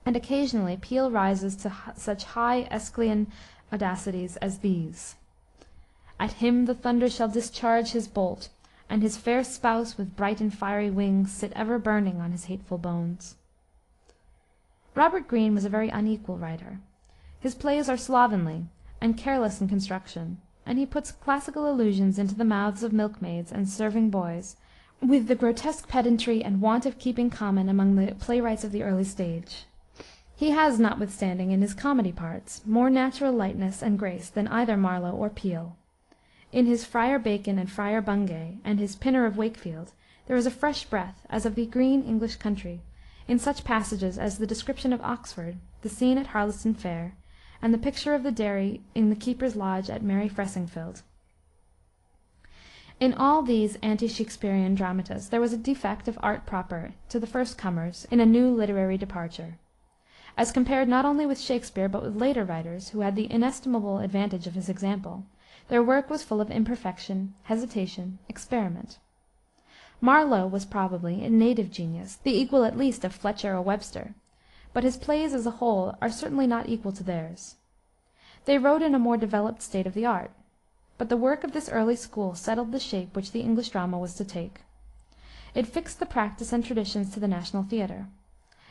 and occasionally Peele rises to such high Aeschylean audacities as these: "At him the thunder shall discharge his bolt, and his fair spouse with bright and fiery wings sit ever burning on his hateful bones." Robert Greene was a very unequal writer. His plays are slovenly and careless in construction, and he puts classical allusions into the mouths of milkmaids and serving boys with the grotesque pedantry and want of keeping common among the playwrights of the early stage. He has, notwithstanding, in his comedy parts, more natural lightness and grace than either Marlowe or Peele. In his Friar Bacon and Friar Bungay, and his Pinner of Wakefield, there is a fresh breath, as of the green English country, in such passages as the description of Oxford, the scene at Harleston Fair, and the picture of the dairy in the keeper's lodge at Merry Fressingfield. In all these anti-Shaksperian dramatists there was a defect of art proper to the first comers in a new literary departure. As compared not only with Shakspere, but with later writers, who had the inestimable advantage of his example, their work was full of imperfection, hesitation, experiment. Marlowe was probably, in native genius, the equal at least of Fletcher or Webster, but his plays as a whole are certainly not equal to theirs. They wrote in a more developed state of the art, but the work of this early school settled the shape which the English drama was to take. It fixed the practice and traditions to the national theater.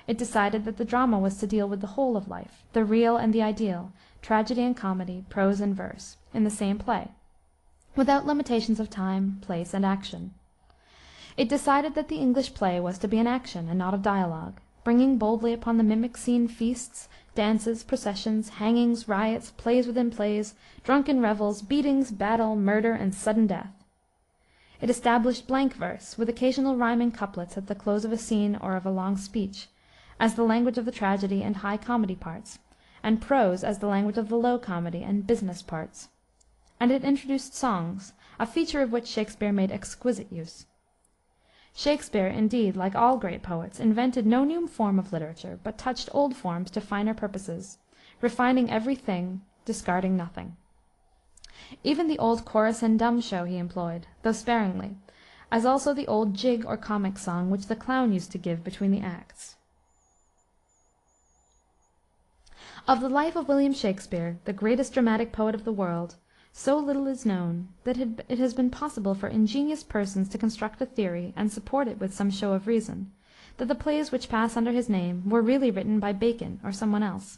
It decided that the drama was to deal with the whole of life, the real and the ideal, tragedy and comedy, prose and verse, in the same play, without limitations of time, place, and action. It decided that the English play was to be an action, and not a dialogue, bringing boldly upon the mimic scene feasts, dances, processions, hangings, riots, plays within plays, drunken revels, beatings, battle, murder, and sudden death. It established blank verse, with occasional rhyming couplets at the close of a scene or of a long speech, as the language of the tragedy and high comedy parts, and prose as the language of the low comedy and business parts. And it introduced songs, a feature of which Shakspere made exquisite use. Shakspere, indeed, like all great poets, invented no new form of literature, but touched old forms to finer purposes, refining every thing, discarding nothing. Even the old chorus and dumb show he employed, though sparingly, as also the old jig or comic song which the clown used to give between the acts. Of the life of William Shakspere, the greatest dramatic poet of the world, so little is known that it has been possible for ingenious persons to construct a theory and support it with some show of reason, that the plays which pass under his name were really written by Bacon or some one else.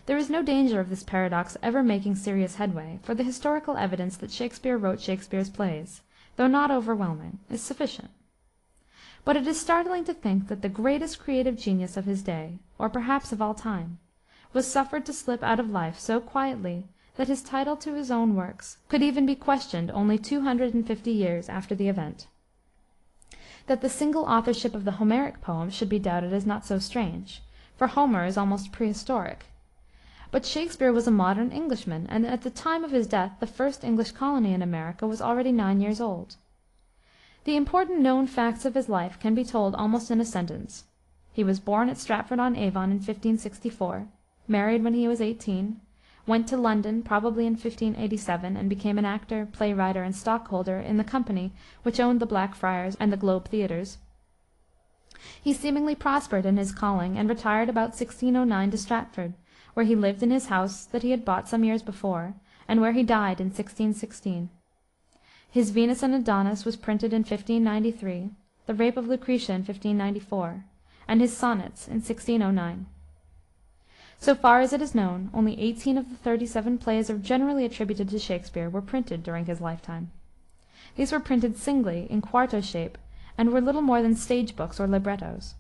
There is no danger of this paradox ever making serious headway, for the historical evidence that Shakspere wrote Shakespeare's plays, though not overwhelming, is sufficient. But it is startling to think that the greatest creative genius of his day, or perhaps of all time, was suffered to slip out of life so quietly that his title to his own works could even be questioned only 250 years after the event. That the single authorship of the Homeric poems should be doubted is not so strange, for Homer is almost prehistoric. But Shakspere was a modern Englishman, and at the time of his death the first English colony in America was already 9 years old. The important known facts of his life can be told almost in a sentence. He was born at Stratford-on-Avon in 1564, married when he was 18, went to London, probably in 1587, and became an actor, playwright, and stockholder in the company which owned the Blackfriars and the Globe theaters. He seemingly prospered in his calling, and retired about 1609 to Stratford, where he lived in his house that he had bought some years before, and where he died in 1616. His Venus and Adonis was printed in 1593, the Rape of Lucretia in 1594, and his Sonnets in 1609. So far as it is known, only 18 of the 37 plays generally attributed to Shakspere were printed during his lifetime. These were printed singly, in quarto shape, and were little more than stage books or librettos.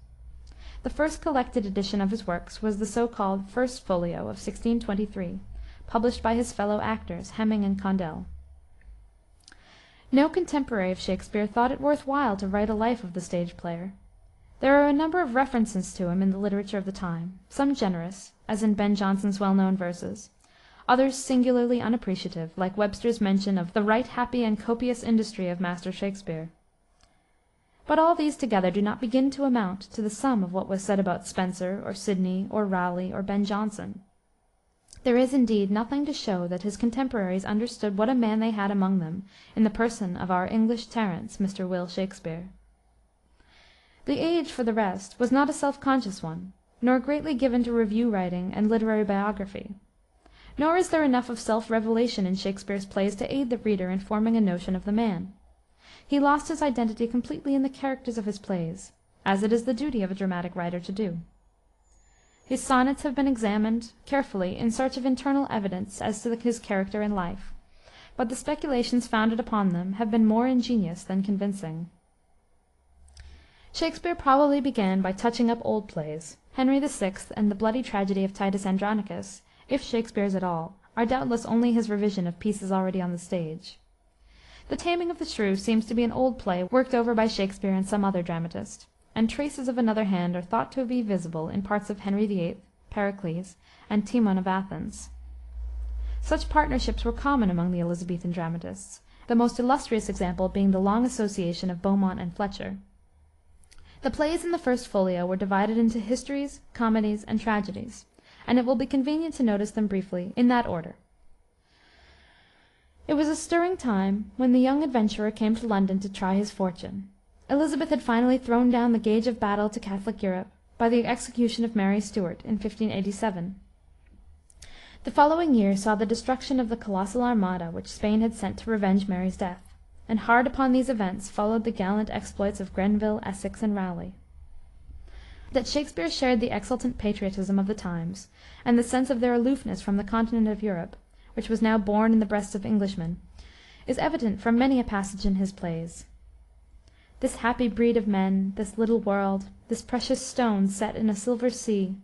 The first collected edition of his works was the so-called First Folio of 1623, published by his fellow actors, Hemming and Condell. No contemporary of Shakspere thought it worth while to write a life of the stage player. There are a number of references to him in the literature of the time, some generous, as in Ben Jonson's well-known verses, others singularly unappreciative, like Webster's mention of "the right happy and copious industry of Master Shakspere." But all these together do not begin to amount to the sum of what was said about Spenser, or Sidney, or Raleigh, or Ben Jonson. There is, indeed, nothing to show that his contemporaries understood what a man they had among them in the person of our English Terence, Mr. Will Shakspere. The age, for the rest, was not a self-conscious one, nor greatly given to review writing and literary biography. Nor is there enough of self-revelation in Shakspere's plays to aid the reader in forming a notion of the man. He lost his identity completely in the characters of his plays, as it is the duty of a dramatic writer to do. His sonnets have been examined carefully in search of internal evidence as to his character and life, but the speculations founded upon them have been more ingenious than convincing. Shakspere probably began by touching up old plays. Henry VI. And the bloody tragedy of Titus Andronicus, if Shakspere's at all, are doubtless only his revision of pieces already on the stage. The Taming of the Shrew seems to be an old play worked over by Shakspere and some other dramatist, and traces of another hand are thought to be visible in parts of Henry VIII., Pericles, and Timon of Athens. Such partnerships were common among the Elisabethan dramatists, the most illustrious example being the long association of Beaumont and Fletcher. The plays in the first folio were divided into histories, comedies, and tragedies, and it will be convenient to notice them briefly in that order. It was a stirring time when the young adventurer came to London to try his fortune. Elizabeth had finally thrown down the gage of battle to Catholic Europe by the execution of Mary Stuart in 1587. The following year saw the destruction of the colossal armada which Spain had sent to revenge Mary's death, and hard upon these events followed the gallant exploits of Grenville, Essex, and Raleigh. That Shakspere shared the exultant patriotism of the times, and the sense of their aloofness from the continent of Europe, which was now born in the breasts of Englishmen, is evident from many a passage in his plays. This happy breed of men, this little world, this precious stone set in a silver sea,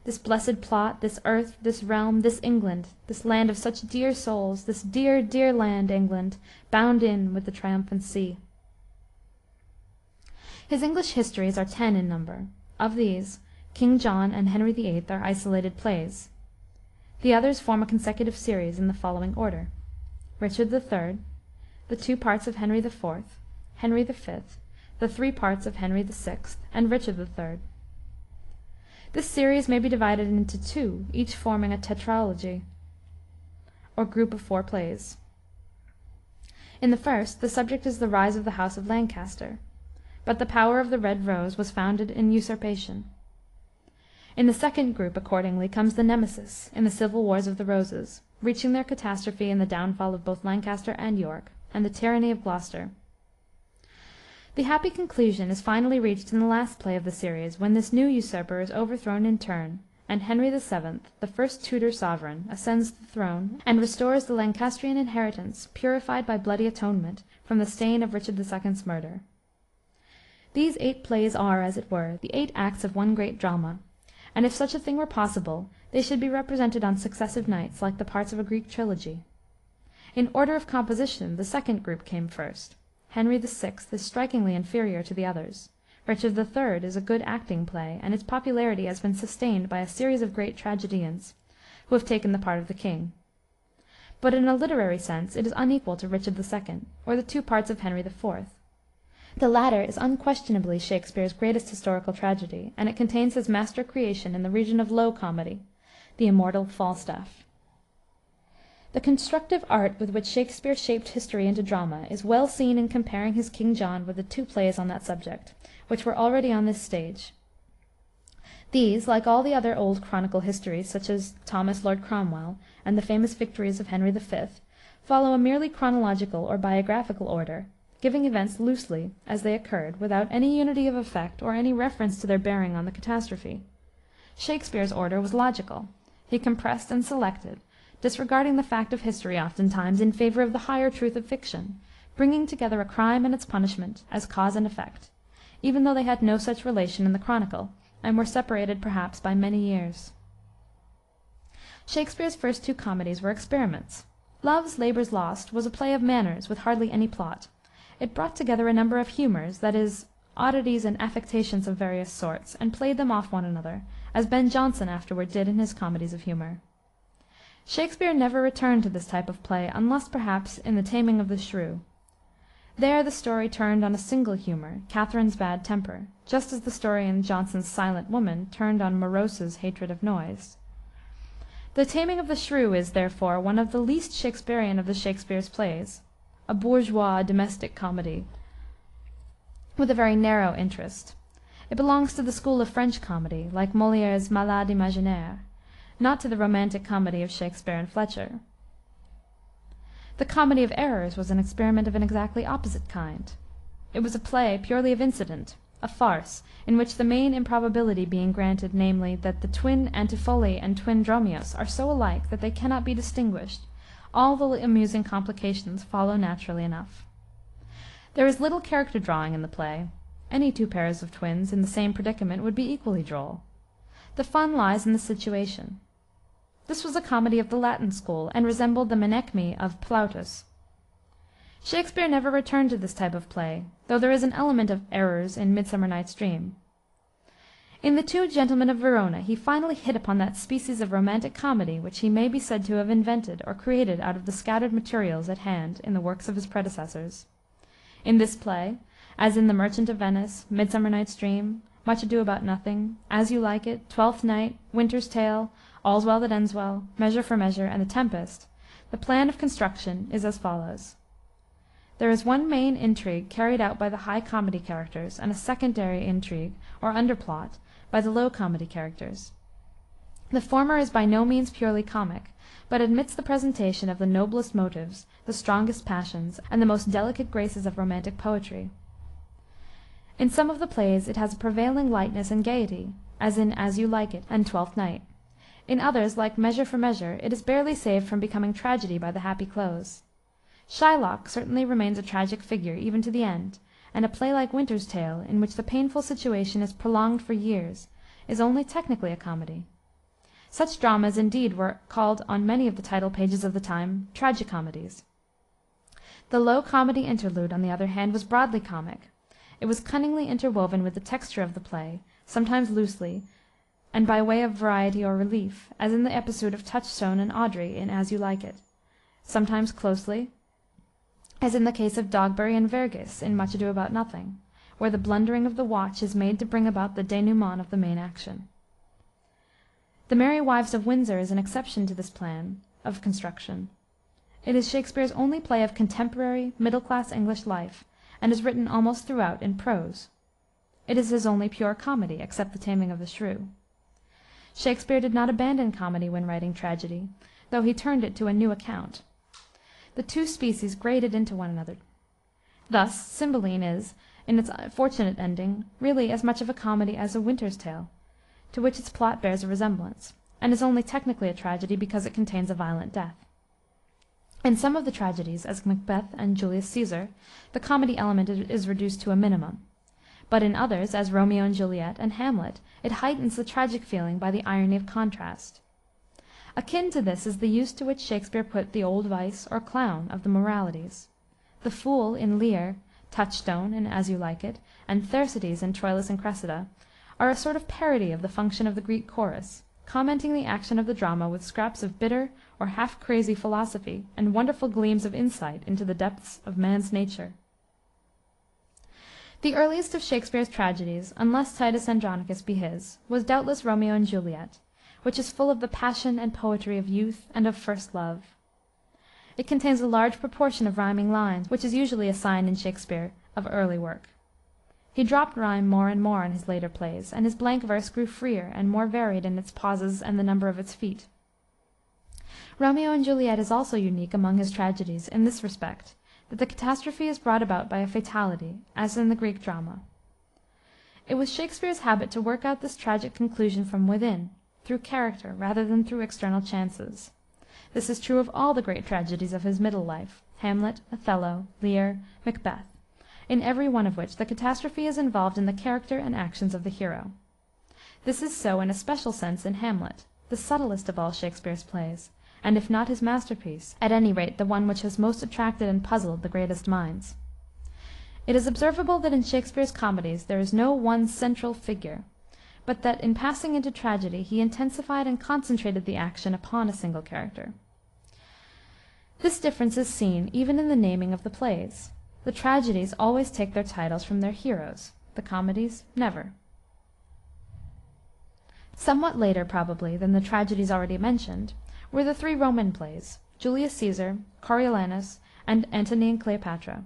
this blessed plot, this earth, this realm, this England, this land of such dear souls, this dear, dear land, England, bound in with the triumphant sea. His English histories are 10 in number. Of these, King John and Henry VIII. Are isolated plays. The others form a consecutive series in the following order: Richard III., the 2 parts of Henry IV., Henry V., the 3 parts of Henry VI., and Richard III. This series may be divided into 2, each forming a tetralogy, or group of 4 plays. In the first, the subject is the rise of the house of Lancaster, but the power of the Red Rose was founded in usurpation. In the second group, accordingly, comes the Nemesis, in the civil wars of the Roses, reaching their catastrophe in the downfall of both Lancaster and York, and the tyranny of Gloucester. The happy conclusion is finally reached in the last play of the series, when this new usurper is overthrown in turn, and Henry VII., the first Tudor sovereign, ascends the throne, and restores the Lancastrian inheritance, purified by bloody atonement, from the stain of Richard II's murder. These 8 plays are, as it were, the 8 acts of one great drama, and if such a thing were possible, they should be represented on successive nights, like the parts of a Greek trilogy. In order of composition, the second group came first. Henry VI. Is strikingly inferior to the others. Richard III. Is a good acting play, and its popularity has been sustained by a series of great tragedians, who have taken the part of the king. But in a literary sense it is unequal to Richard II., or the 2 parts of Henry IV. The latter is unquestionably Shakspere's greatest historical tragedy, and it contains his master creation in the region of low comedy, the immortal Falstaff. The constructive art with which Shakspere shaped history into drama is well seen in comparing his King John with the 2 plays on that subject, which were already on this stage. These, like all the other old chronicle histories, such as Thomas Lord Cromwell, and the famous victories of Henry V., follow a merely chronological or biographical order, giving events loosely as they occurred, without any unity of effect or any reference to their bearing on the catastrophe. Shakspere's order was logical. He compressed and selected, disregarding the fact of history oftentimes in favor of the higher truth of fiction, bringing together a crime and its punishment as cause and effect, even though they had no such relation in the chronicle, and were separated perhaps by many years. Shakspere's first 2 comedies were experiments. Love's Labour's Lost was a play of manners with hardly any plot. It brought together a number of humours, that is, oddities and affectations of various sorts, and played them off one another, as Ben Jonson afterward did in his comedies of humour. Shakspere never returned to this type of play, unless perhaps in the Taming of the Shrew. There the story turned on a single humor, Catharine's bad temper, just as the story in Jonson's Silent Woman turned on Morose's hatred of noise. The Taming of the Shrew is, therefore, one of the least Shaksperian of the Shakespeare's plays, a bourgeois domestic comedy, with a very narrow interest. It belongs to the school of French comedy, like Molière's Malade Imaginaire, not to the romantic comedy of Shakspere and Fletcher. The Comedy of Errors was an experiment of an exactly opposite kind. It was a play purely of incident, a farce, in which the main improbability being granted, namely, that the twin Antipholi and twin Dromios are so alike that they cannot be distinguished, all the amusing complications follow naturally enough. There is little character drawing in the play. Any two pairs of twins in the same predicament would be equally droll. The fun lies in the situation. This was a comedy of the Latin school, and resembled the Menaechmi of Plautus. Shakspere never returned to this type of play, though there is an element of errors in Midsummer Night's Dream. In The Two Gentlemen of Verona he finally hit upon that species of romantic comedy which he may be said to have invented or created out of the scattered materials at hand in the works of his predecessors. In this play, as in The Merchant of Venice, Midsummer Night's Dream, Much Ado About Nothing, As You Like It, Twelfth Night, Winter's Tale, All's Well that Ends Well, Measure for Measure, and The Tempest, the plan of construction is as follows. There is one main intrigue carried out by the high comedy characters, and a secondary intrigue, or underplot, by the low comedy characters. The former is by no means purely comic, but admits the presentation of the noblest motives, the strongest passions, and the most delicate graces of romantic poetry. In some of the plays it has a prevailing lightness and gaiety, as in As You Like It and Twelfth Night. In others, like Measure for Measure, it is barely saved from becoming tragedy by the happy close. Shylock certainly remains a tragic figure even to the end, and a play like Winter's Tale, in which the painful situation is prolonged for years, is only technically a comedy. Such dramas, indeed, were called on many of the title pages of the time tragicomedies. The low comedy interlude, on the other hand, was broadly comic. It was cunningly interwoven with the texture of the play, sometimes loosely, and by way of variety or relief, as in the episode of Touchstone and Audrey in As You Like It, sometimes closely, as in the case of Dogberry and Vergis in Much Ado About Nothing, where the blundering of the watch is made to bring about the denouement of the main action. The Merry Wives of Windsor is an exception to this plan of construction. It is Shakspere's only play of contemporary, middle-class English life, and is written almost throughout in prose. It is his only pure comedy, except The Taming of the Shrew. Shakspere did not abandon comedy when writing tragedy, though he turned it to a new account. The two species graded into one another. Thus Cymbeline is, in its fortunate ending, really as much of a comedy as A Winter's Tale, to which its plot bears a resemblance, and is only technically a tragedy because it contains a violent death. In some of the tragedies, as Macbeth and Julius Caesar, the comedy element is reduced to a minimum. But in others, as Romeo and Juliet and Hamlet, it heightens the tragic feeling by the irony of contrast. Akin to this is the use to which Shakspere put the old vice or clown of the moralities. The fool in Lear, Touchstone in As You Like It, and Thersites in Troilus and Cressida, are a sort of parody of the function of the Greek chorus, commenting the action of the drama with scraps of bitter or half-crazy philosophy and wonderful gleams of insight into the depths of man's nature. The earliest of Shakspere's tragedies, unless Titus Andronicus be his, was doubtless Romeo and Juliet, which is full of the passion and poetry of youth and of first love. It contains a large proportion of rhyming lines, which is usually a sign in Shakspere of early work. He dropped rhyme more and more in his later plays, and his blank verse grew freer and more varied in its pauses and the number of its feet. Romeo and Juliet is also unique among his tragedies in this respect, that the catastrophe is brought about by a fatality, as in the Greek drama. It was Shakspere's habit to work out this tragic conclusion from within, through character rather than through external chances. This is true of all the great tragedies of his middle life, Hamlet, Othello, Lear, Macbeth, in every one of which the catastrophe is involved in the character and actions of the hero. This is so in a special sense in Hamlet, the subtlest of all Shakspere's plays, and if not his masterpiece, at any rate the one which has most attracted and puzzled the greatest minds. It is observable that in Shakspere's comedies there is no one central figure, but that in passing into tragedy he intensified and concentrated the action upon a single character. This difference is seen even in the naming of the plays. The tragedies always take their titles from their heroes, the comedies never. Somewhat later, probably, than the tragedies already mentioned, were the three Roman plays, Julius Caesar, Coriolanus, and Antony and Cleopatra.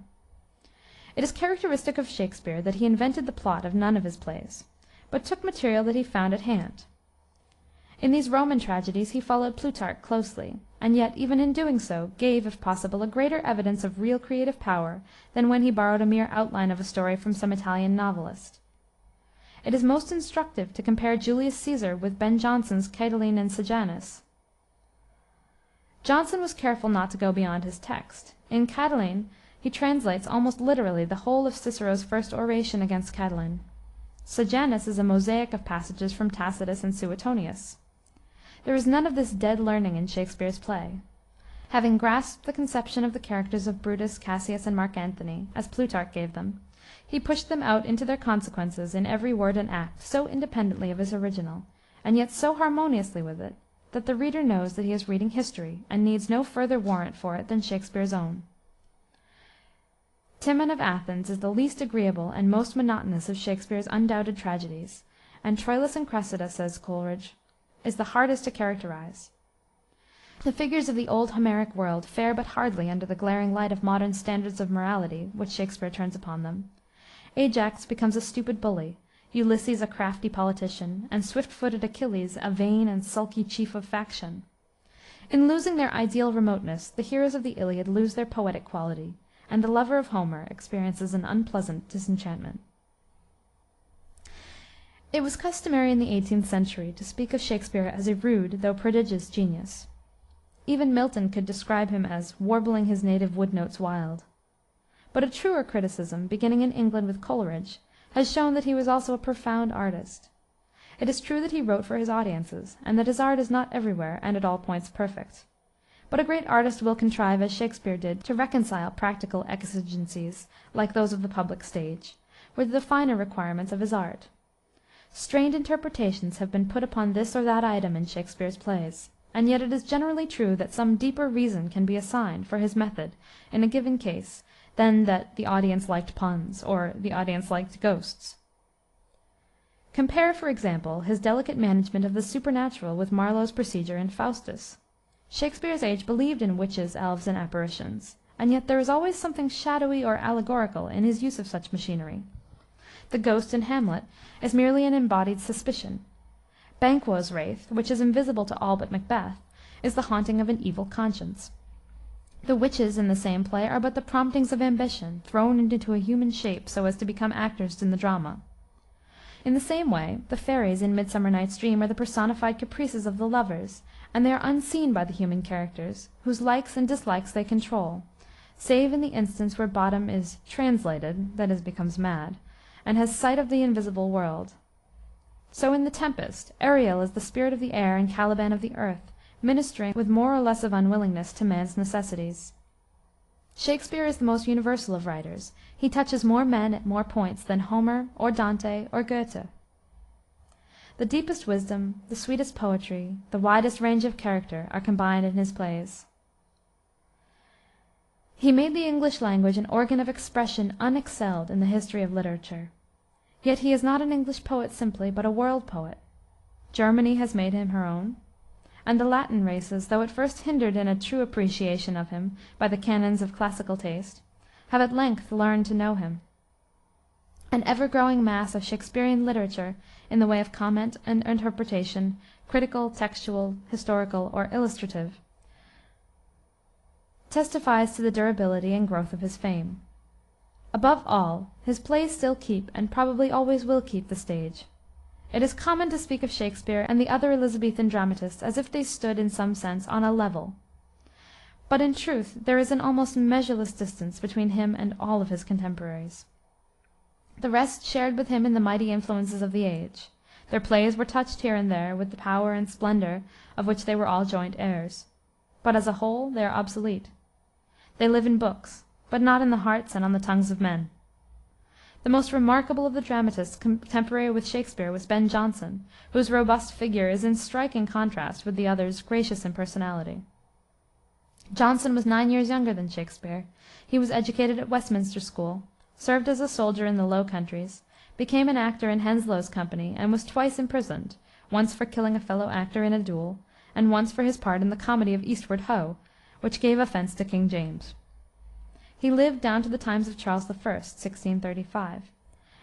It is characteristic of Shakspere that he invented the plot of none of his plays, but took material that he found at hand. In these Roman tragedies he followed Plutarch closely, and yet, even in doing so, gave, if possible, a greater evidence of real creative power than when he borrowed a mere outline of a story from some Italian novelist. It is most instructive to compare Julius Caesar with Ben Jonson's Catiline and Sejanus. Jonson was careful not to go beyond his text. In Catiline he translates almost literally the whole of Cicero's first oration against Catiline. Sejanus is a mosaic of passages from Tacitus and Suetonius. There is none of this dead learning in Shakspere's play. Having grasped the conception of the characters of Brutus, Cassius, and Mark Antony, as Plutarch gave them, he pushed them out into their consequences in every word and act so independently of his original, and yet so harmoniously with it, that the reader knows that he is reading history, and needs no further warrant for it than Shakspere's own. Timon of Athens is the least agreeable and most monotonous of Shakspere's undoubted tragedies, and Troilus and Cressida, says Coleridge, is the hardest to characterize. The figures of the old Homeric world fare but hardly under the glaring light of modern standards of morality, which Shakspere turns upon them. Ajax becomes a stupid bully, Ulysses a crafty politician, and swift-footed Achilles a vain and sulky chief of faction. In losing their ideal remoteness, the heroes of the Iliad lose their poetic quality, and the lover of Homer experiences an unpleasant disenchantment. It was customary in the 18th century to speak of Shakspere as a rude, though prodigious genius. Even Milton could describe him as "warbling his native wood-notes wild." But a truer criticism, beginning in England with Coleridge, has shown that he was also a profound artist. It is true that he wrote for his audiences, and that his art is not everywhere and at all points perfect. But a great artist will contrive, as Shakspere did, to reconcile practical exigencies, like those of the public stage, with the finer requirements of his art. Strained interpretations have been put upon this or that item in Shakspere's plays, and yet it is generally true that some deeper reason can be assigned for his method in a given case than that the audience liked puns, or the audience liked ghosts. Compare, for example, his delicate management of the supernatural with Marlowe's procedure in Faustus. Shakspere's age believed in witches, elves, and apparitions, and yet there is always something shadowy or allegorical in his use of such machinery. The ghost in Hamlet is merely an embodied suspicion. Banquo's wraith, which is invisible to all but Macbeth, is the haunting of an evil conscience. The witches in the same play are but the promptings of ambition, thrown into a human shape so as to become actors in the drama. In the same way, the fairies in Midsummer Night's Dream are the personified caprices of the lovers, and they are unseen by the human characters, whose likes and dislikes they control, save in the instance where Bottom is translated, that is, becomes mad, and has sight of the invisible world. So in The Tempest, Ariel is the spirit of the air and Caliban of the earth, ministering with more or less of unwillingness to man's necessities. Shakspere is the most universal of writers. He touches more men at more points than Homer, or Dante, or Goethe. The deepest wisdom, the sweetest poetry, the widest range of character are combined in his plays. He made the English language an organ of expression unexcelled in the history of literature. Yet he is not an English poet simply, but a world poet. Germany has made him her own, and the Latin races, though at first hindered in a true appreciation of him by the canons of classical taste, have at length learned to know him. An ever-growing mass of Shakespearean literature, in the way of comment and interpretation, critical, textual, historical, or illustrative, testifies to the durability and growth of his fame. Above all, his plays still keep, and probably always will keep, the stage. It is common to speak of Shakspere and the other Elizabethan dramatists as if they stood, in some sense, on a level. But in truth there is an almost measureless distance between him and all of his contemporaries. The rest shared with him in the mighty influences of the age. Their plays were touched here and there with the power and splendor of which they were all joint heirs. But as a whole they are obsolete. They live in books, but not in the hearts and on the tongues of men. The most remarkable of the dramatists contemporary with Shakspere was Ben Jonson, whose robust figure is in striking contrast with the other's gracious impersonality. Jonson was 9 years younger than Shakspere. He was educated at Westminster School, served as a soldier in the Low Countries, became an actor in Henslow's company, and was twice imprisoned, once for killing a fellow actor in a duel, and once for his part in the comedy of Eastward Ho, which gave offense to King James. He lived down to the times of Charles I., 1635,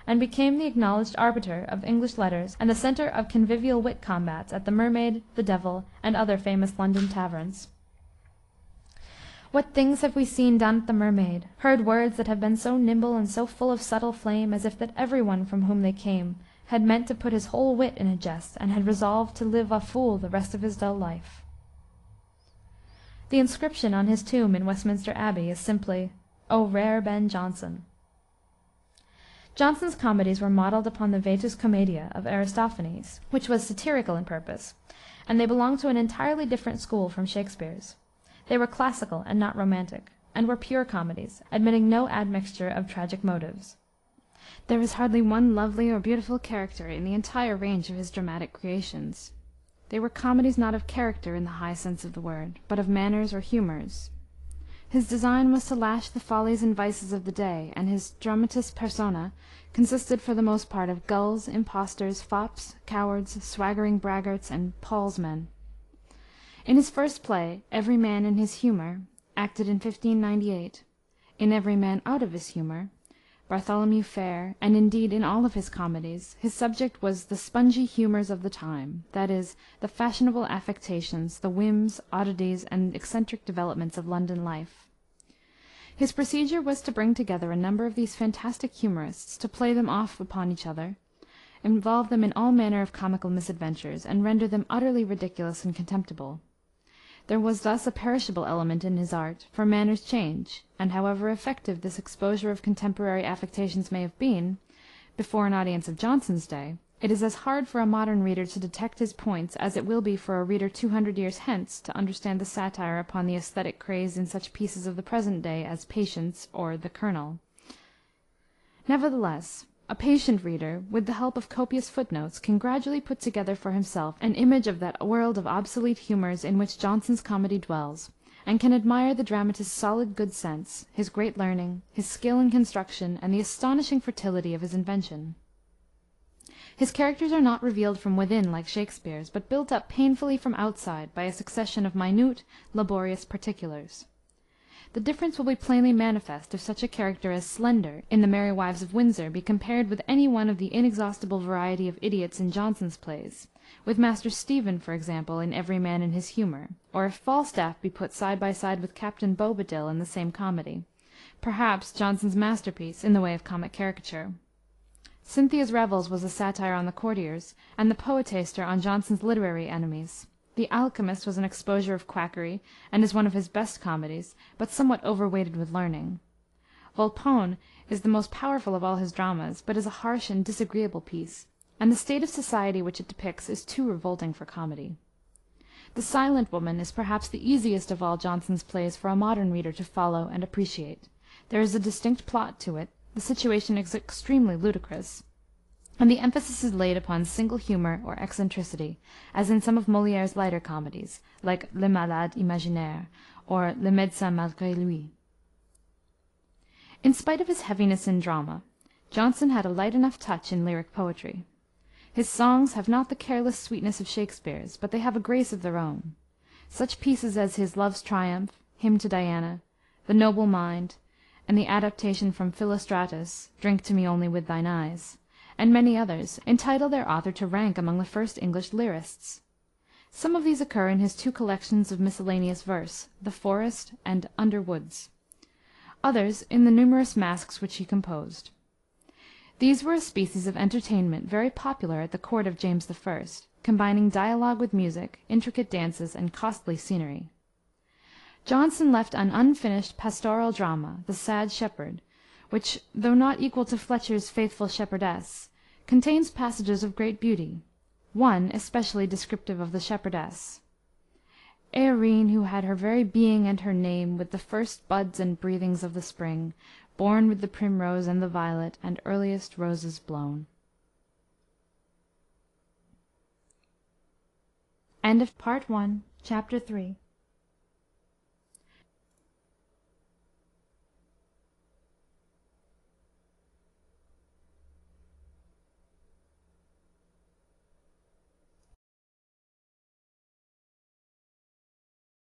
and became the acknowledged arbiter of English letters and the centre of convivial wit combats at the Mermaid, the Devil, and other famous London taverns. What things have we seen done at the Mermaid, heard words that have been so nimble and so full of subtle flame, as if that every one from whom they came had meant to put his whole wit in a jest, and had resolved to live a fool the rest of his dull life. The inscription on his tomb in Westminster Abbey is simply, O rare Ben Jonson. Jonson's comedies were modelled upon the Vetus Commedia of Aristophanes, which was satirical in purpose, and they belonged to an entirely different school from Shakspere's. They were classical and not romantic, and were pure comedies, admitting no admixture of tragic motives. There is hardly one lovely or beautiful character in the entire range of his dramatic creations. They were comedies not of character in the high sense of the word, but of manners or humors. His design was to lash the follies and vices of the day, and his dramatis persona consisted for the most part of gulls, impostors, fops, cowards, swaggering braggarts, and Paul's men. In his first play, Every Man in His Humour, acted in 1598, in Every Man Out of His Humour, Bartholomew Fair, and indeed in all of his comedies, his subject was the spongy humours of the time, that is, the fashionable affectations, the whims, oddities, and eccentric developments of London life. His procedure was to bring together a number of these fantastic humorists, to play them off upon each other, involve them in all manner of comical misadventures, and render them utterly ridiculous and contemptible. There was thus a perishable element in his art, for manners change, and however effective this exposure of contemporary affectations may have been, before an audience of Jonson's day, it is as hard for a modern reader to detect his points as it will be for a reader 200 years hence to understand the satire upon the aesthetic craze in such pieces of the present day as Patience or The Colonel. Nevertheless, a patient reader, with the help of copious footnotes, can gradually put together for himself an image of that world of obsolete humours in which Jonson's comedy dwells, and can admire the dramatist's solid good sense, his great learning, his skill in construction, and the astonishing fertility of his invention. His characters are not revealed from within like Shakspere's, but built up painfully from outside by a succession of minute, laborious particulars. The difference will be plainly manifest if such a character as Slender, in The Merry Wives of Windsor, be compared with any one of the inexhaustible variety of idiots in Jonson's plays, with Master Stephen, for example, in Every Man in His Humour, or if Falstaff be put side by side with Captain Bobadil in the same comedy, perhaps Jonson's masterpiece in the way of comic caricature. Cynthia's Revels was a satire on the courtiers, and the Poetaster on Jonson's literary enemies. The Alchemist was an exposure of quackery, and is one of his best comedies, but somewhat overweighted with learning. Volpone is the most powerful of all his dramas, but is a harsh and disagreeable piece, and the state of society which it depicts is too revolting for comedy. The Silent Woman is perhaps the easiest of all Jonson's plays for a modern reader to follow and appreciate. There is a distinct plot to it, the situation is extremely ludicrous, and the emphasis is laid upon single humour or eccentricity, as in some of Molière's lighter comedies, like Le Malade Imaginaire, or Le Médecin Malgré Lui. In spite of his heaviness in drama, Jonson had a light enough touch in lyric poetry. His songs have not the careless sweetness of Shakspere's, but they have a grace of their own. Such pieces as his Love's Triumph, Hymn to Diana, The Noble Mind, and the adaptation from Philostratus, Drink to Me Only with Thine Eyes, and many others, entitle their author to rank among the first English lyrists. Some of these occur in his two collections of miscellaneous verse, The Forest and Under Woods; others in the numerous masques which he composed. These were a species of entertainment very popular at the court of James I., combining dialogue with music, intricate dances, and costly scenery. Jonson left an unfinished pastoral drama, The Sad Shepherd, which, though not equal to Fletcher's Faithful Shepherdess, contains passages of great beauty, one especially descriptive of the shepherdess. Earine, who had her very being and her name with the first buds and breathings of the spring, born with the primrose and the violet, and earliest roses blown. End of Part 1, Chapter 3.